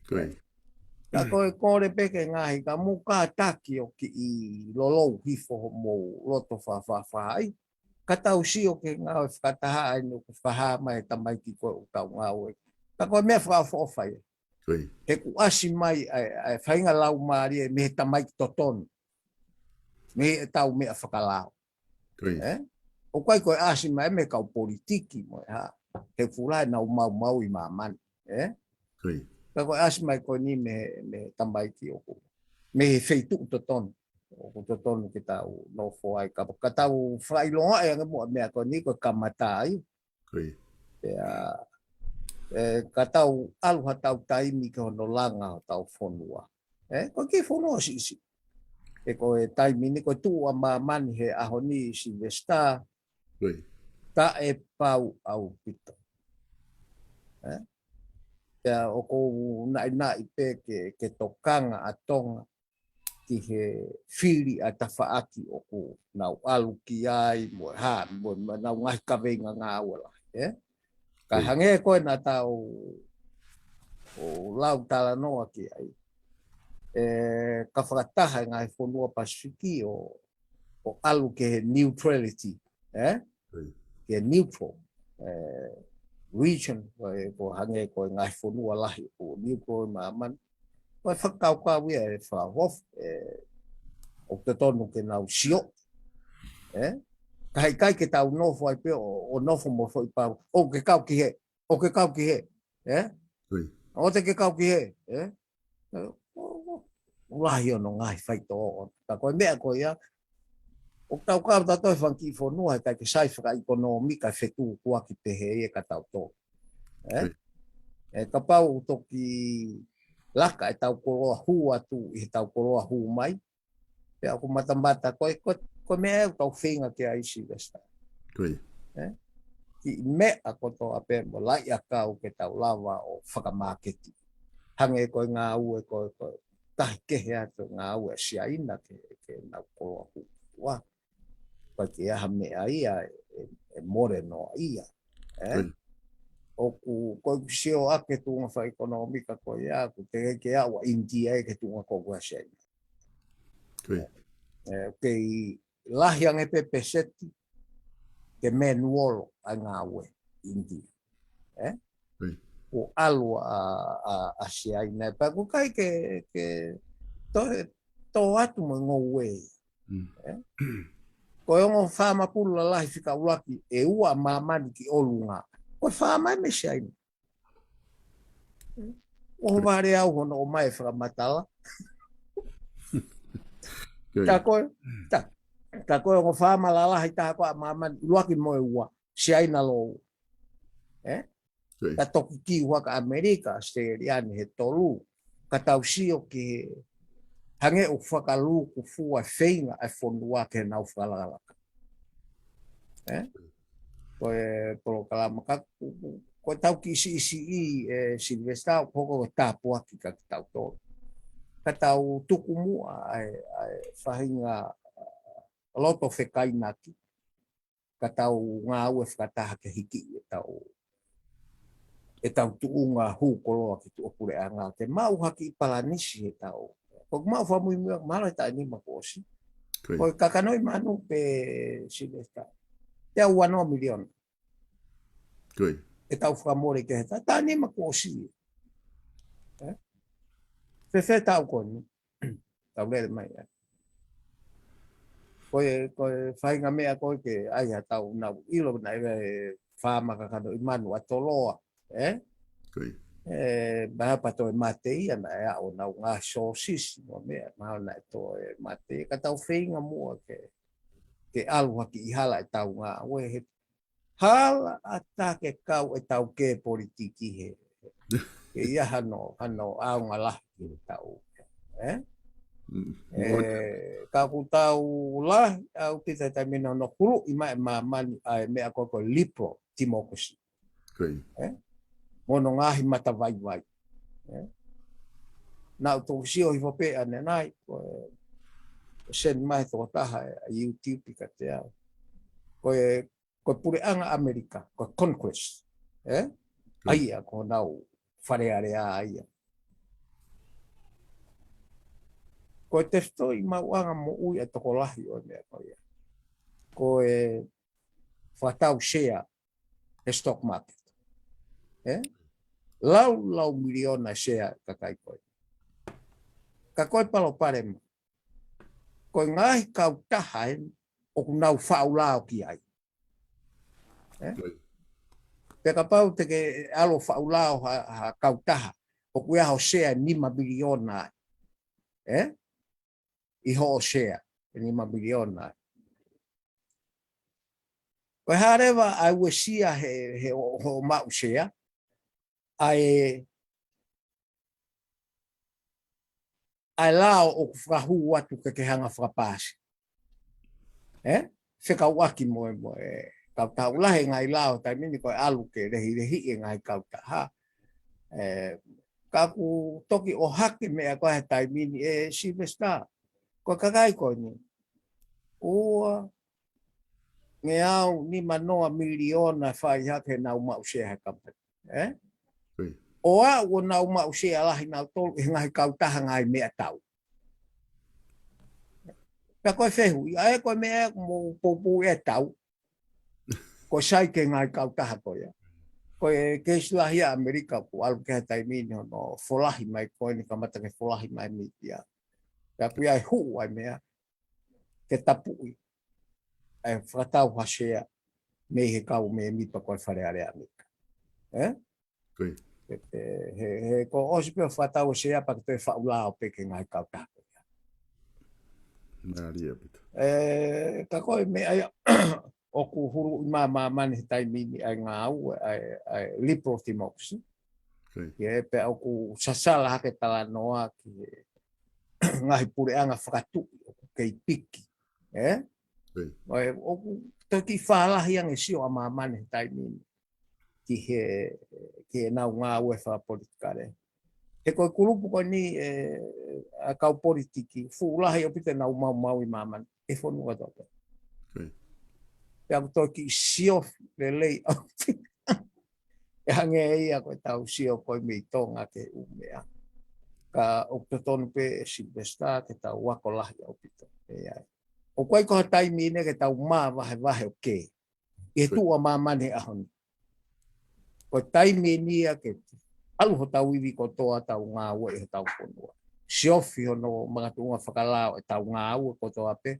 Ka koe kore peke ngahi ka muka taki o ki I lolou hifo mo loto whawhawhai. Ka tau si o ke ngau e whakataha ai no ku whaha mai tamai ki koe o tau ngau e. Ka koe mea whawhawhai. He ku asi mai ai whainga lau maari e me tamai ki totonu. Me e tau mea whakalao. O kai koe asi mai me kau politiki mo ha he fulai na mau I maman ka koe asi mai koe ni me tambai ki o me he feitu to ton o to ton ki tau no fo ai ka tau frai longa e mo me ko ni ko kamatai ka tau alu ha tau tai mi ko no langa tau fonua ko ki fonua si e ko e tai mi ni ko tu a maman he ahoni Silvestar ta e pau au pito. O ko na ipe ke tokanga a tonga ki he whiri a tawhaaki o ko nau alu ki ai mo ha mo nau ngai ka venga ngā wala. Ka hange koe na tau o lau tala noa ki ai. Ka whakataha ngai whonua Pasifiki o alu ke neutrality. Ke neutral region ko hange ko ngai whonua lahi o neutral maman. Ko whakau ka wia e whahof o te tonu ke nau sio. Kai ke tau nofo ai pe o nofo mo foi pa o ke kau ki he o ke kau ki he o te ke kau ki he Ulahi ono ngai fai to ta ko mea ko ia o tau ka ta to fanki fo no ai ke sai fra economica fetu ko ki te he e ka tau to ka pau to ki laka e tau ko hu atu e tau ko hu mai pe aku mata ko mea tau finga ke ai si vesta ki me ako to ape mo lai aka o ke tau lava o whakamaketi hange ko ngā ue ko tahi kehe atu ngā ue si aina ke nau koroa hua ko ke aha mea ia e more no ia o ku ko sio ake tunga wha ekonomika ko ia ku te ke awa India e ke tunga ko kua si aina ke lahi ange pepe seti ke menuolo a ngā ue India o alu a si aina pa ku kai ke to atu mo ngowe ko ngo fama pula lahi fika ulaki e ua mamani ki olunga ko fama me si aina o vare au hono o mai fra matala ta ko ngo fama la lahi ta ko mamani ulaki mo e ua si aina lo ka toki ki waka Amerika Australiani he tolu ka tau sio ki hange o whakalu ku fua whainga ai whonua ke nau whalalaka ko e polo kalamaka ko tau ki isi i Silvesta o poko o tāpua ki ka tau tolu ka tau tuku mua ai whahinga loto whekainaki ka tau ngā ue whakataha ke hiki e tau tuunga hu koloa ki tu opure anga te mau haki palanisi e tau ko mau fa mui mala ta ni makosi ko kakanoi manu pe Silvesta te uano milion e tau fa more ke ta ni makosi fe tau ko ni tau le mai ko fai nga mea ko ke ai tau na ilo na fa ma kakanoi manu atoloa ba pato mate ia na o na nga sosis no me ma na to mate ka tau feinga mo ke alwa ki hala tau nga we hala atake kau e tau ke politiki he ke ia hano au nga la ki tau ka ku tau la au pita tamina no kuru ima mani me ako lipro democracy mono ngahi mata vai na to sio i vope ane nai sen mai to taha YouTube ka te ko pure anga Amerika ko conquest ai ko nau fare area ai ko testo i mauanga mo ui to kolahi o me ko fatau share stock market lau miliona share kakai koi. Ka koi palo pare mo. Koi ngai kau taha o kunau whaulao ki ai. Te ka pau te ke alo whaulao ha kau taha o kuia ho share 5 miliona. I ho share 5 miliona. Koi harewa ai wesia he ho mau share. Ai lao o whahu watu ke hanga whakapasi. Whika waki mo kau tau lahe ngai lao tai mini koe alu ke rehi ngai kau taha. Kaku toki o haki mea koe tai mini Silvesta. Koe kakai koe ni. Ua nge au ni manoa miliona whai hake nau mau sheha kampani. O o nau mau se ala hina tol ngai kau taha ngai mea tau. Ka koe whehu, ai koe mea mo popu e tau. Ko sai ke ngai kau taha koe. Koe ke Islahia Amerika ko alu ke tai mini no folahi mai koe ni kamata ke folahi mai mitia. Ka pia hu ai mea ke tapui. ai whakatau hasea me he kau me mipa koe whareare amika. Koe. He ko osi pe whakatau hasea pa te whaulao peke ngai kau tako. Nā ria pita. Ka koe me ai o ku huru ma mani tai mini ai ngā au ai liberal democracy. Ke pe o ku sasala hake tala noa ki ngahi pureanga whakatu kei piki. Oi o to ki whalahi ang isio a mamane tai mini ki he nau ngā ue wha politikare. He koe kurupu koe ni a kau politiki fuulahi o pite nau mau i mamane e whonua tope. Pea to ki sio le lei au e hange ia koe tau sio koe mi tonga ke umea. Ka o te tonu pe Silvesta ke tau wako lahi au pito. O koe koha taimine ke tau maa wahe o ke. E tua mamane ahoni. Koe taimine ia ke alu ho tau iwi ko toa tau ngā ue e tau konua. Siofi hono mga tuunga whakalao e tau ngā ue ko toa pe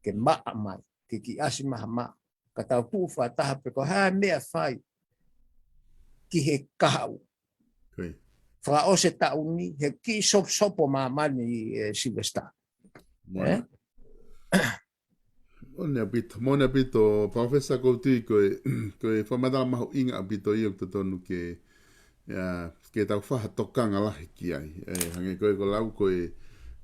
ke maa mai. Ke ki asi maha maa. Ka tau tuu whataha pe ko haa mea whai. Ki he kahau. Whaka ose tau ni he ki sopo mamani Silvesta. Mona pito, Professor Kouti koe whamadala mahu inga pito i o te tonu ke tau whaha tokanga lahi ki ai. Hange koe ko lau koe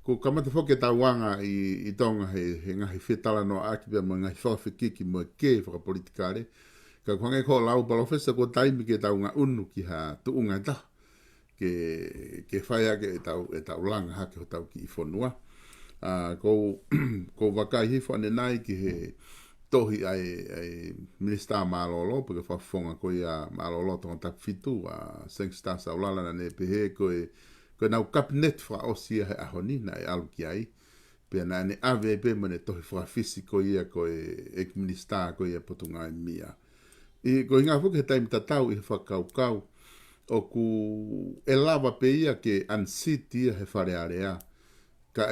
ko kamata whoke tau wanga i tonga he ngahi whetala no aki pia mo ngahi whawhikiki mo ke whakapolitikare. Ka hange ko lau Professor ko taimi ke tau ngā unu ki ha tuunga ta. Ke whaia ke e tau langa hake ho tau ki i whonua. Ko wakai hi whane nai ki he tohi ai Minister Malolo, porque whawhonga ko ia Malolo tonga tak fitu, Sengsta Saulala na ne pehe koe nau kabinet wha osia he ahoni na e alu ki ai. Pea na ne ave pe mene tohi whawhisi ko ia koe ek Minister ko ia potunga i mia. I ko inga whuke he taimi tatau i he whakaukau, o ku e lava pe ia ke ansiti ia he wharearea. Ka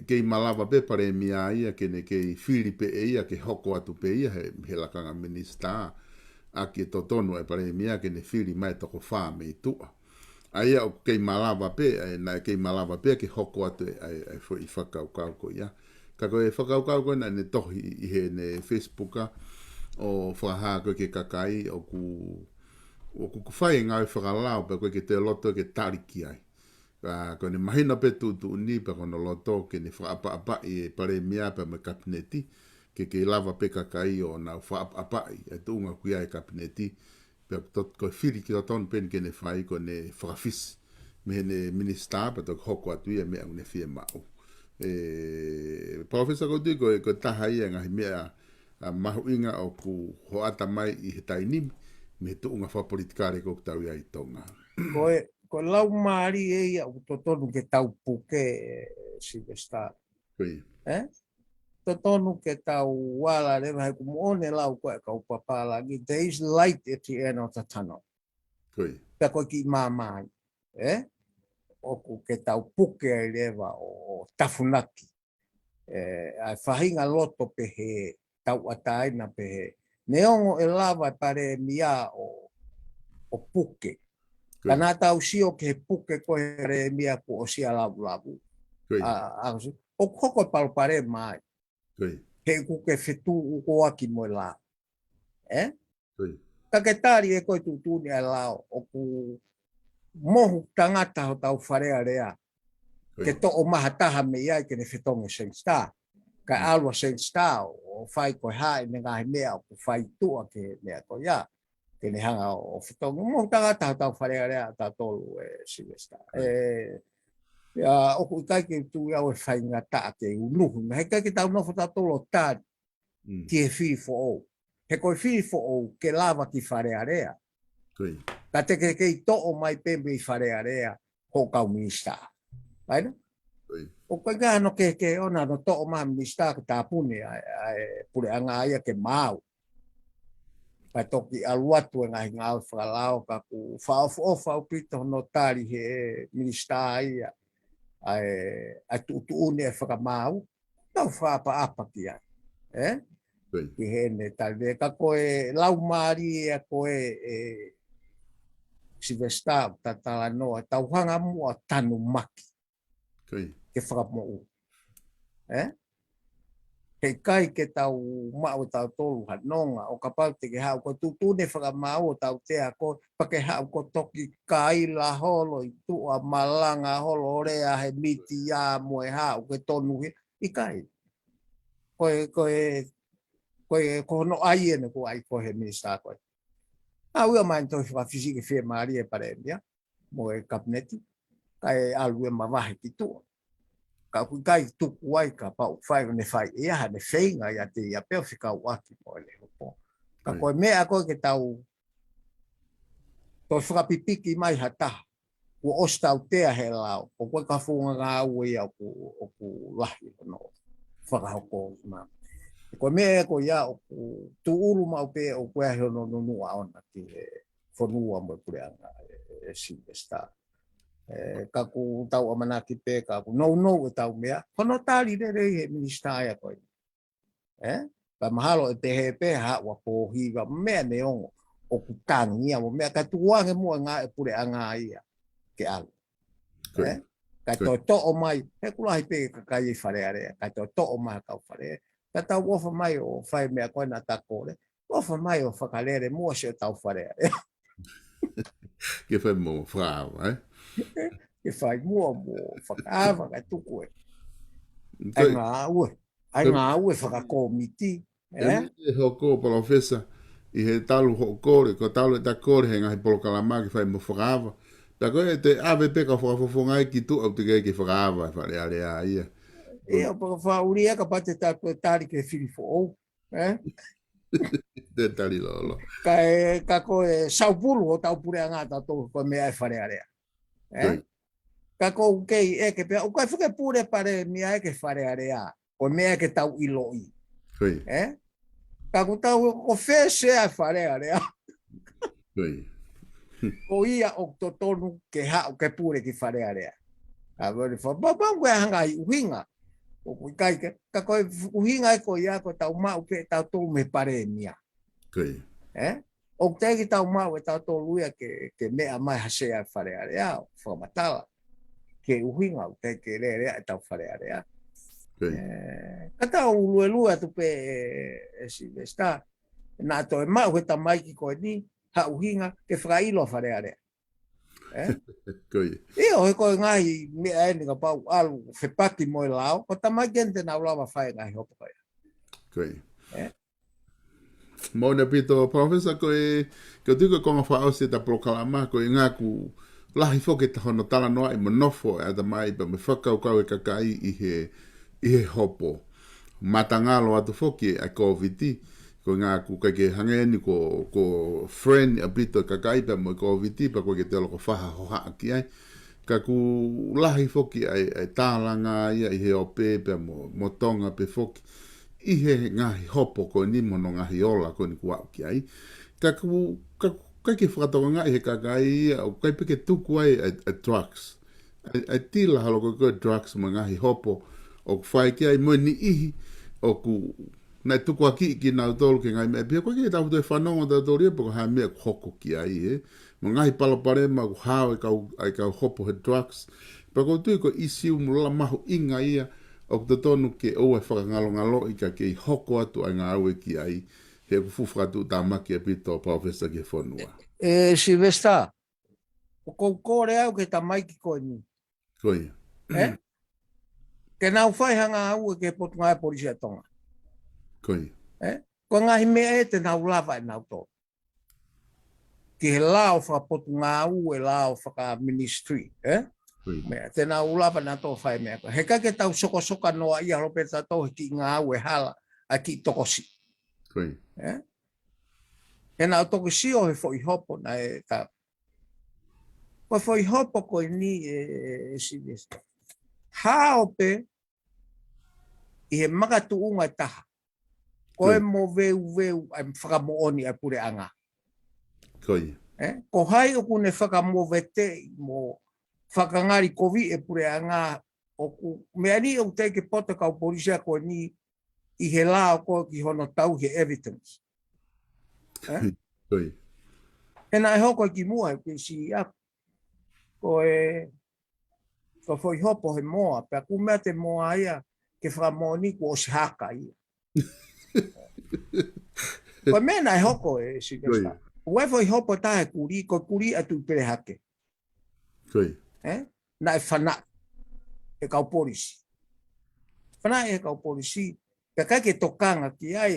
ke malawa pe pare mia ia ke ne ke whiri pe ia ke hoko atu pe ia he lakanga minista a ke totonu e pare mia ke ne whiri mai toko wha me i tua. A ia o ke malawa pe, na ke malawa pe ke hoko atu e whakaukau ko ia. Ka koe whakaukau ko na ne tohi i he ne Facebooka o whaha koe ke kakai o ku whai ngau whakalao pe koe ke te loto ke tariki ai. Ko ne mahina pe tu ni pe kono loto ke ne apa i pare mia pe me kabineti ke lava pe kakai o na apa e tunga kuia e kabineti pe tot ko firi ki ton pen ke ne fai ko ne frafis me ne minister pe to hoko atu e me ne fie mau Professor ko digo ko tahai nga mea mahuinga o ku ho ata mai i taini me tunga fa politikare ko tau ia i tonga ko lau maari e ia o totonu ke tau puke Silvesta. Totonu ke tau wala rewa he kumone lau koe kau papala ki there is light at the end of the tunnel. Pea koe ki mamai. O ku ke tau puke ai rewa o tafunaki. Ai whahinga loto pe he tau ataina pe he. Neongo e lava pare mia o puke. Kana tau sio ke puke ko re mia ko sia labu. O koko pal pare mai. He ku ke fetu ko aki mo la. Ka ke tari e ko tu ni ala o ku mohu tangata ho tau fare area. Ke to o mahataha me ia ke ne fetonge Sengsta. Ka alwa Sengsta o fai ko hai ne ngai mea ko fai tu ke mea ko ya. Ke ne hanga o whitonga mo tangata tau wharearea ta tolu Silvesta. O ku kai ke tu ia o whainga ta ke unuhu. He kai ke tau nofo ta tolo tāri ki he whiri fo o. He koe whiri fo o ke lava ki wharearea. Ka te ke i to o mai pembe i wharearea ho kau minista. Vaina? O kai ngā no ke ona no to o mai minista ka tā pune pure anga aia ke mau. Pai toki aluatu e ngahi ngāu whakalao ka ku whaofu pito no tari he minista ia ai tu une e whakamau, tau whaapa apa ki ai. Koi. Ki hene tale ka koe lau mari a koe Silvesta tatala noa tauhanga mua tanu maki Koi. ke whakamo'u. Kei kai ke tau mao tau tolu hanonga o ka pau te ke hau ko tutune whakamau tau te a ko pake hau ko toki kai la holo i tua malanga holo rea he miti a moe hau ke tonu i kai. Koe kono ai ene ko ai ko he minista koe. Ua mai toi whakafisiki whia maari e pare mea moe kabineti kai alue mawahi ki tua. Ka kui kai tuku ai ka pau whai ne whai ea ha ne whainga ia te ia peo whikau aki mo le hopo. Ka koe mea koe ke tau toi whakapipiki mai ha taha. Ua ostau tea he lao. O koe ka whunga ngā ue ia o ku lahi no whakahoko ma. Koe mea koe ia o ku tuuru mau pe o koe ahi no nunua ona ki he whanua mo pureanga e Silvesta. Ka ku tau amanaki pe ka ku no e tau mea kono tali re he minista ia koe pa mahalo e te he pe ha wa po hiwa mea ne ongo o ku tangia mo mea ka tuange mo nga e pureanga ia ke alu ka to o mai he kula pe ka kai fare are ka to o mai ka fare ka tau ofa mai o fai mea koe na takore ofa mai o whakalere mo se tau fare are Ke whai mo whao, ke whai mua mo whakaawa ka tuku e. Ai ngā ue whakakomiti. E hoko profesa i he talu hokore, ko talu e takore he ngahi polo kalama ki whai mo whakaawa. Ta koe te ave peka whakafofongai ki tu au te kei ki whakaawa e whare are a ia. E o paka whauria ka pate tātou e tāri ke whirifo ou. Te tari lolo. Ka koe saupulu o tau pure a ngā tātou koe mea e whare area. Ka koe kei e ke pia, o koe whuke pure pare mea e ke whare area. Koe mea ke tau iloi. Ka koe tau o whese a whare area. Ko ia o to tonu ke hao ke pure ki whare area. Ka koe whapangu e hanga i uhinga. O koe kai ke, ka koe uhinga e koe ia koe tau mau pe tau tolu me pare mea. O te ki tau mau e tau tolu ia ke mea mai hase a whare area o whamatala. Ke uhinga o te ke rea e tau whare area. Ka tau lue tu pe e Silvesta. Nā to e mau he ta mai ki koe ni, ha uhinga ke whakailo whare area. E o he koe ngahi mea e ni ka pau alu whepaki mo i lao, ko ta mai gente nā ulawa whae ngahi hopo koe. Mona pito, profesa koe tuko konga whao se ta prokalama koe ngā ku lahi whoke ta hono tala noa i monofo e ata mai pa me whakau kau e kakai i he hopo. Matangalo atu whoke a COVID, ko ngā ku kake hangeni ko friend a pito kakai pa mo COVID, pa koe ke te loko whaha hoha ki ai. Ka ku lahi whoke ai tālanga ia i he ope pa mo tonga pe whoke. I he ngahi hopo ko ni mono ngahi ola ko ni kuau ki ai. Ka ke whakatoka ngai he kakai o kai peke tuku ai a drugs. Ai tila halo ko drugs mo ngahi hopo o whai ki ai mo ni ihi o ku nai tuku aki ki nau tolu ke ngai mea pia. Koe ke tau te whanonga tau tolu e poko hae mea hoko ki ai Mo ngahi palapare ma ku hao ai kau hopo he drugs. Pako tui ko isiu mula mahu inga ia o te tonu ke oe whakangalo i ka ke hoko atu ai ngā aue ki ai he kufuwhakatu tāmaki a pito profesa ke whanua. Silvesta, o kou kore au ke tamai ki koe ni. Koe. Ke nau whai hanga aue ke potu ngai polisia tonga. Koe. Ko ngahi mea e te nau lava e nau tō. Ki he lao whakapotu ngā aue lao whaka ministry. Mea, tēnā ulapa nā tō whai mea koe. He kake tau soka noa ia rope tā tō ki ngā aue hala a ki tokosi. Koe. He nā tokosi o he fo i hopo na e tā. Koe fo i hopo koe ni e Silvesta. Hā ope i he makatu unga taha. Koe mo veu ai whakamo oni ai pure anga. Koe. Ko hai o kune whakamo vete mo whakangari kovi e pure a ngā o ku mea ni o te ke pota kau polisia ko ni I he lao ko ki hono tau he evidence. Koi. E nai hoko ki mua ki si a ko foi hopo he moa, pe ku mea te moa ia ke whamoni ko o si haka ia. Ko mea nai hoko si kesta. Ue foi hopo tahe kuri, ko kuri atu pere hake. Koi. Nai whana e kau polisi. Whana e kau polisi, pe kai ke tokanga ki ai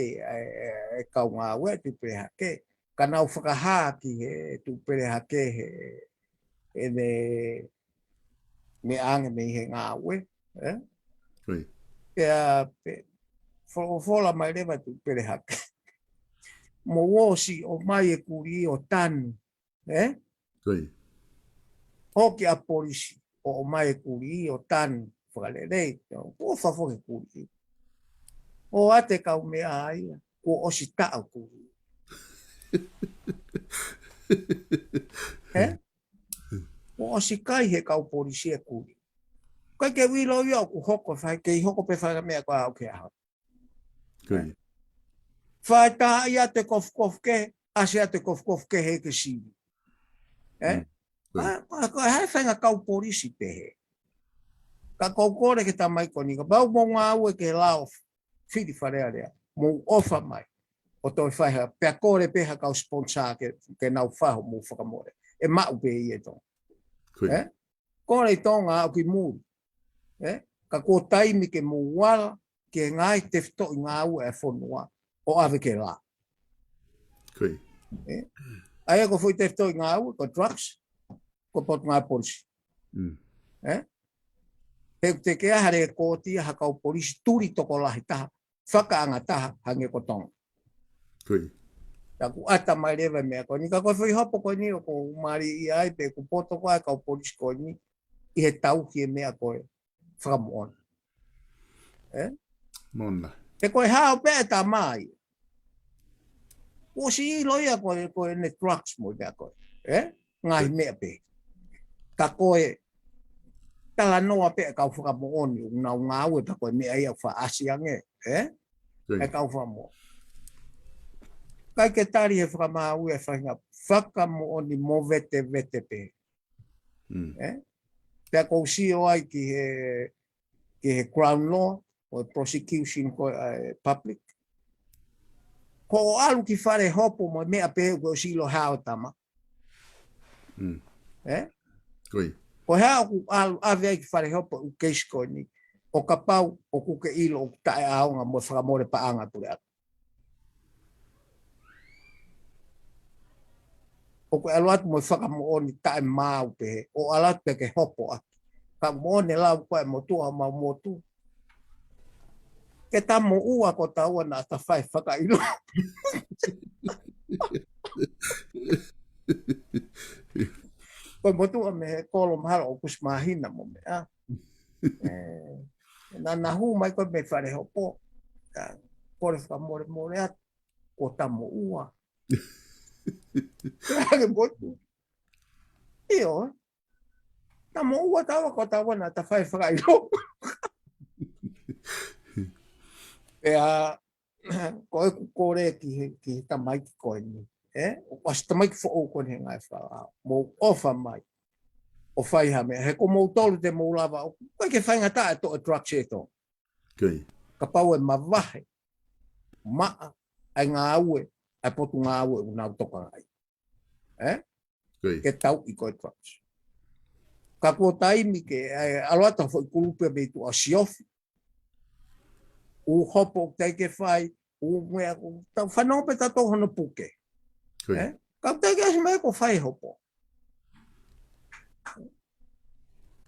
e kau ngā ue tu pere hake. Ka nau whakaha ki he tu pere hake he me ange me he ngā ue. Koi. Pea whola mai rewa tu pere hake. Mo wosi o mai e kuri o tanu. Koi. Hoki a polisi o mai e kuri o tanu. Whakalelei, o whafo he kuri. O ate kau mea aia, o osi tau kuri. O osi kai he kau polisi e kuri. Kai ke wilo iau ku hoko whai, ke i hoko pe whai mea kua au ke ahau. Koi. Whai tā ia te kof ke, asia te kof ke he ke siwi. Ko hai whainga kau polisi pe he. Ka kou kore ke tā mai koni, ka bau mō ngā ue ke lao whiri wharea rea, mō ofa mai. O toi whaiha, pia kore peha kau sponsor ke nau whaho mō whakamore. E mau pe i e tō. Kore i tōnga au ki mūri. Ka kō taimi ke mō wala, ke ngai te whito i ngā ue e whonua, o ave ke la. Koi. Aia ko whui te whito i ngā ue, ko drugs, ko pot ngā polisi. He te kea hare e kōtia hakau polisi turi toko lahi taha, whakaanga taha hange ko tonga. Koi. Ta ku ata mai rewa mea ko ni, ka koe whi hopo ko ni o ko umari i ai pe ku poto ko ai kau polisi ko ni, i he tau ki e mea koe whakamuona. Mona. Te koe hao pe ta mai. O si i loia koe ne drugs mo mea koe. Ngahi mea pe. Ka koe tala noa pe kau whakamuoni, ngā ue pa koe mea ia wha asiange. E kau whakamuoni. Kai ke tari he whakamau e whainga whakamuoni mo vete pe. Pea kou si o ai ki he Crown Law, o prosecution ko public. Ko o alu ki whare hopo mo mea pe ko si lo hao tama. Koi. Ko hea ku alu ave ai ki whare hopo u keisi ko ni. O ka pau o kuke ilo o tae aonga mo whakamore paanga pule atu. O ko alu atu mo whakamuoni tae mau pe. O alatu pe ke hopo atu. Ka moone lau koe mo tua mau mo tu. Ke ta mo ua ko ta ua na ta whai whakailo. Koe mo tua me he kolo mahara o kusmahina mo mea. Na hu mai koe me whare hopo. Kore whakamore more atu. Ko ta mo ua. Kage mo tu. Iyo. Ta mo ua tawa ko ta ua na ta whai whakailo. Koe ku kore ki tamai ki koe ni. O si tamai ki fo koe he ngai whakao. Mo ofa mai. O whai ha mea. He ko mou tolu te mou lava. Koe ke whainga ta e to e drugs e to. Koi. Ka pau e mawahe. Maa. Ai ngā ue. Ai potu ngā ue unau toka ngai. Koi. Ke tau i koe drugs. Ka kua taimi ke aloata fo i kulupe me tu a siofi. U hopo te ke whai, u mea, whanau pe tato hono puke. Ka te ke asi mea ko whai hopo.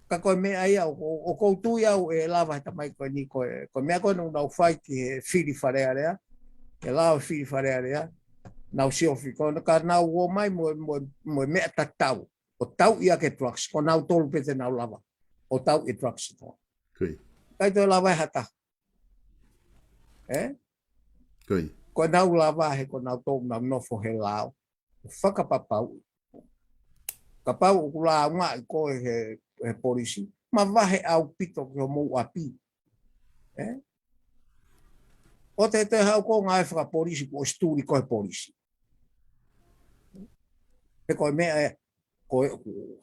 Ka koe mea ia, o koutu iau e lawa hita mai koe ni koe mea koe nau whai ki he whiri wharea rea, e lawa whiri wharea rea, nau siofi, ka nau o mai mo mea tatau, o tau ia ke drugs, ko nau tolu pete nau lawa, o tau i drugs ito. Kai toi lawa hata. Koi. Ko nau lava he ko nau tō nau nofo he lao. Whakapapau. Ka pau o kula ngā i koe he polisi. Ma wahe au pito ki o mou api. O te hau ko ngai whakaporisi ko sturi koe polisi. E koe mea koe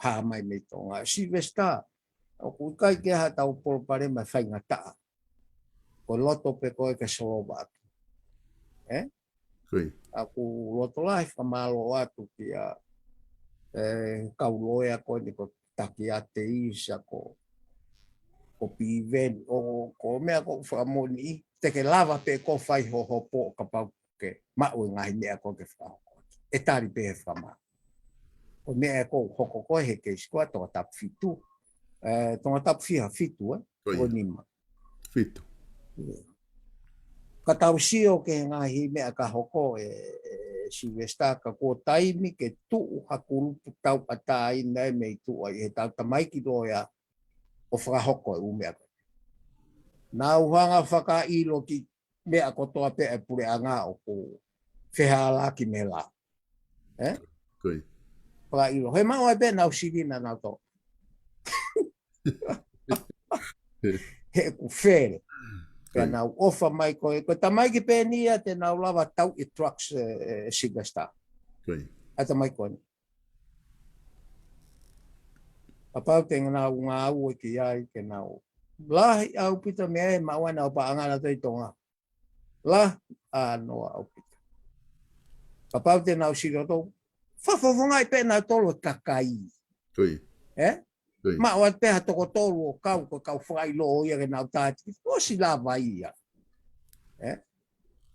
haa mai me tonga. Silvesta, o ku kai ke ha tau polpare mai whainga taa. Ko loto pe koe ke soloba atu. Koi. Aku loto lai whamalo atu ki a kauloea koe ni ko taki a te isa ko piven o ko mea ko whamoni te ke lava pe ko whai ho po ka pau ke mau ngai mea ko ke whao. E tari pe he whamao. O mea ko hoko koe he ke iskoa tonga tap fitu. Tonga tap fiha fitu, o nima. Fitu. Ka tau sio ke ngahi mea ka hoko Silvesta ka ko taimi ke tuu hakurupu tau atai nei mei tua i he tau tamaiki doia o whakahoko e umea. Nā uhanga whaka ilo ki mea kotoa pe e pure anga o ko wheha ala ki me la. Koi. Whaka ilo. He mau e pe nau sirina nau to. He ku where. Pea nau ofa mai koe. Ko tamaiki pe nia te nau lava tau i trucks Silvesta. Koi. Ata mai koe. Apau te ngā ngā ua ki ai ke nau. Lahi au pita mea e maua nau pa angana tei tonga. La noa au pita. Apau te nau siro tau. Whawhawhangai pe nau tolo kakai. Koi. Koi. Maua te ha toko tolo o kau ko kau whailo o ia ke nau tāti. O si la vai ia.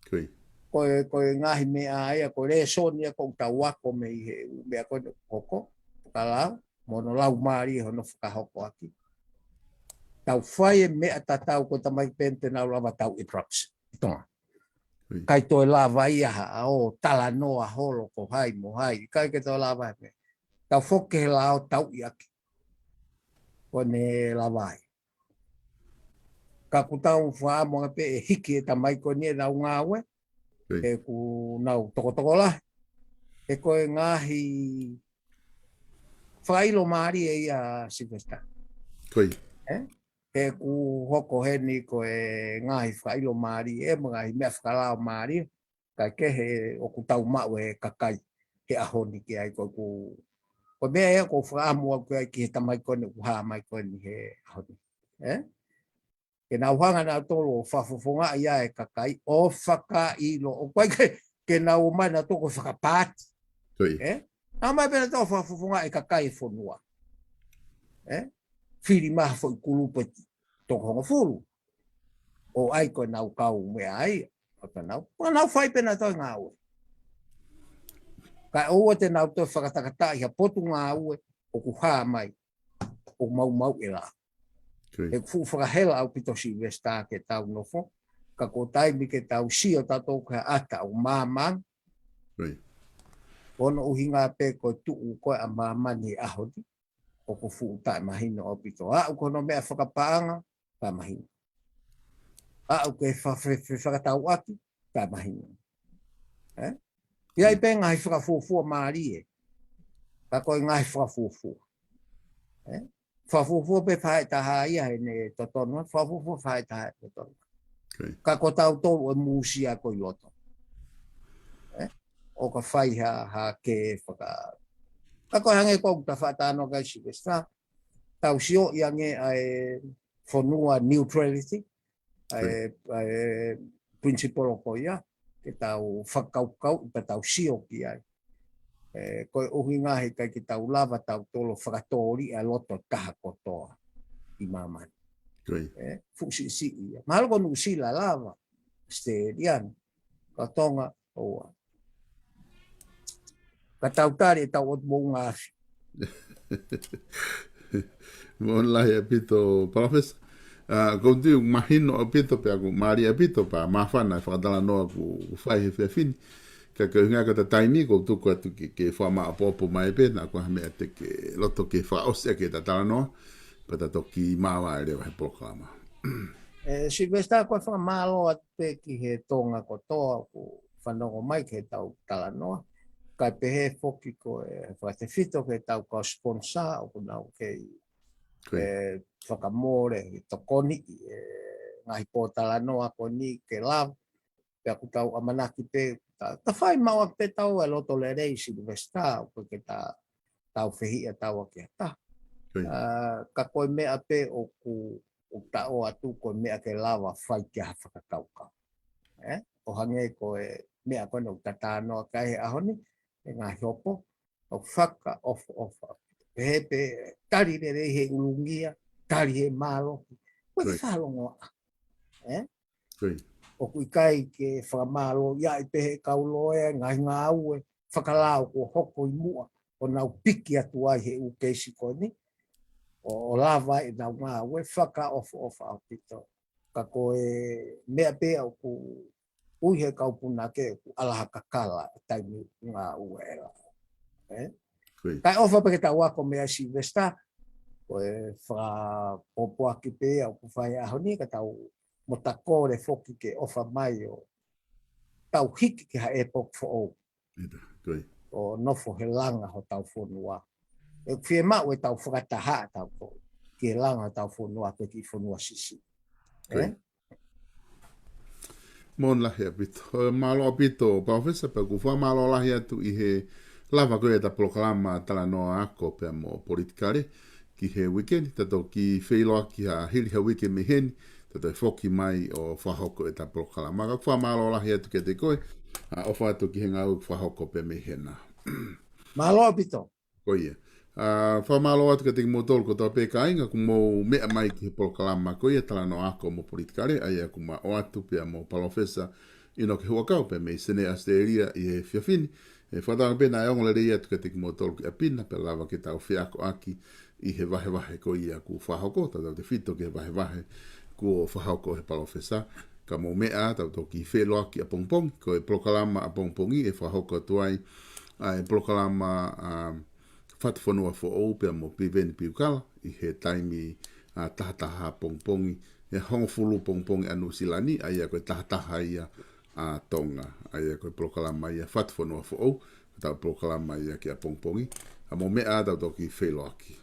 Koi. Koe ngahi mea aia, koe re sonia ko tau wako me i he mea koe hoko. Kalau. Mono lau maari hono whakahoko aki. Tau whai e mea tatau ko tamai pente nau lava tau i trucks. Tonga. Kai toi lava ia o tala noa holo ko hai mo hai. Kai ke toi lava me. Tau whoke he lao tau i aki. Ko ne lava ai. Ka ku tau whaamonga pe e hiki e tamai ko nie nau ngāwe. E ku nau toko la. E koe ngahi whailo maari e ia Silvesta. Koi. E ku hoko he ko e ngahi whailo maari e ngahi mea whakalao maari. Kai ke he o ku tau mau e kakai he ahoni ki ai ko ku. Ko mea e ko whaamua ko ai ki he tamai kone ku haa mai kone he ahoni. Ke nau hanga nau tolo whafofonga ia e kakai o whakailo. O koe ke nau mai na toko whakapāti. Koi. Nā mai pēnā tau whafufunga e kakai e whanua. Whiri maha whai kulupa toko honga furu. O ai koe nau kau mea ai. Nau whai pēnā tau ngā ue. Kai oua te nau tau whakatakata i ha potu ngā ue o ku haa mai. O mau e la. E fu whakahela au pito Silvesta ke tau nofo. Ka ko taimi ke tau sio tatou ka ata o māmang. Koi. Ono uhinga pe ko tuu ko a mamani ahodi o ko fu ta mahino o pito a ko no me whakapaanga ta mahino a o ke whakatau aki ta mahino ia i pe ngai whakafufu maari e ka ko ngai whakafufu whafufu pe whae taha ia he ne totono whafufu whae taha totono ka ko tau tolu e musia ko i loto o ka whai ha ke whaka. Ka koe hange kou ta whatano kai Silvesta. Tau sio i ange ai whanua neutrality. Principle o koia. Ke tau whakaukau, pa tau sio ki ai. Koe uhi ngahi kai ki tau lava tau tolo whakatori a loto taha kotoa i mamani. Fusi si ia. Mahalo ko nusila lava. Stedian. Ka tonga oa. Ka tau tari tau ot mou ngāsi. Mon lahi e pito profes. Kau tiu mahino a pito pe aku maari a pito pa mawhana whakatala noa ku whai he whiawhini. Ka hunga ka ta taimi ko tuku atu ke whama a popo mai pe na ko hame ate ke loto ke whaose ke ta tala noa. Pa ta toki mawa e rewa he proklama. Silvesta ko whamalo at pe ki he tonga ko toa ku whanongo mai ke tau tala noa. Kai pehe foki ko e whate fito ke tau ka sponsor o kunau ke whakamore i tokoni ngahi pōtala noa ko ni ke lav pe aku tau amanaki pe ta fai mau pe tau e loto le rei Silvesta porque tau fehia tau ke ta ka koe mea pe o ta o atu koe mea ke lava fai ke hawhakakauka o hange koe mea koe no tata no kai ahoni e ngā hiopo o whaka ofa pe tari re he ulungia tari he malo koe whalongo o kui kai ke whamalo ia i pehe kauloe ngai ngā ue whakalao ko hoko i mua o nau piki atu ai he u keisi koe ni o lava i nau ngā ue whaka ofa au pito ka koe mea pea o ku ui he kaupuna ke ku alaha kakala taimi ngā ue kai ofa peke ta wako mea Silvesta koe wha popoaki pea o ku whai ahoni ka tau mo ta kore foki ke ofa mai o tau hiki ke ha e pok fo o nofo he langa ho tau whonua. E whie mau e tau whakataha tau ko ke langa tau whonua pe ki whonua sisi. Mon lahi apito. Malo apito, Professor, pe ku wha malo lahi atu i he lava koe ta proklama tala noa ako pe mo politikare ki he weekend, tato ki wheiloa ki ha hili ha weekend me heni, tato e whoki mai o whahoko e ta proklama. Ka wha malo lahi atu ke te koe, o wha atu ki he ngau whahoko pe me hena. Malo apito. Koia. Wha malo atu ke te motol ko tau peka inga ku mou mea mai ki he proklama koia tala noa ako mo politikare, ai aku ma o atu pe mo Professor ino ke huakau pe me sene asteria i he whiawhini. E whatanga pena e ongo le rei atu ke te motol ki a pina pe lava ke tau whiako aki i he wahe ko ia ku whahoko, tau te whito ke wahe ku o whahoko he Professor. Ka mo mea tau toki wheloa ki a pongpong, ko e proklama a pongpongi e whahoko tuai e proklama whatwhanua fo ou pe mo piveni piukala i he taimi tahataha pongpongi e hongfulu pongpongi anu silani ai a koe tahataha ia a tonga ai a koe proklama ia whatwhanua fo ou tau proklama ia ki a pongpongi a mo mea tau toki wheloa ki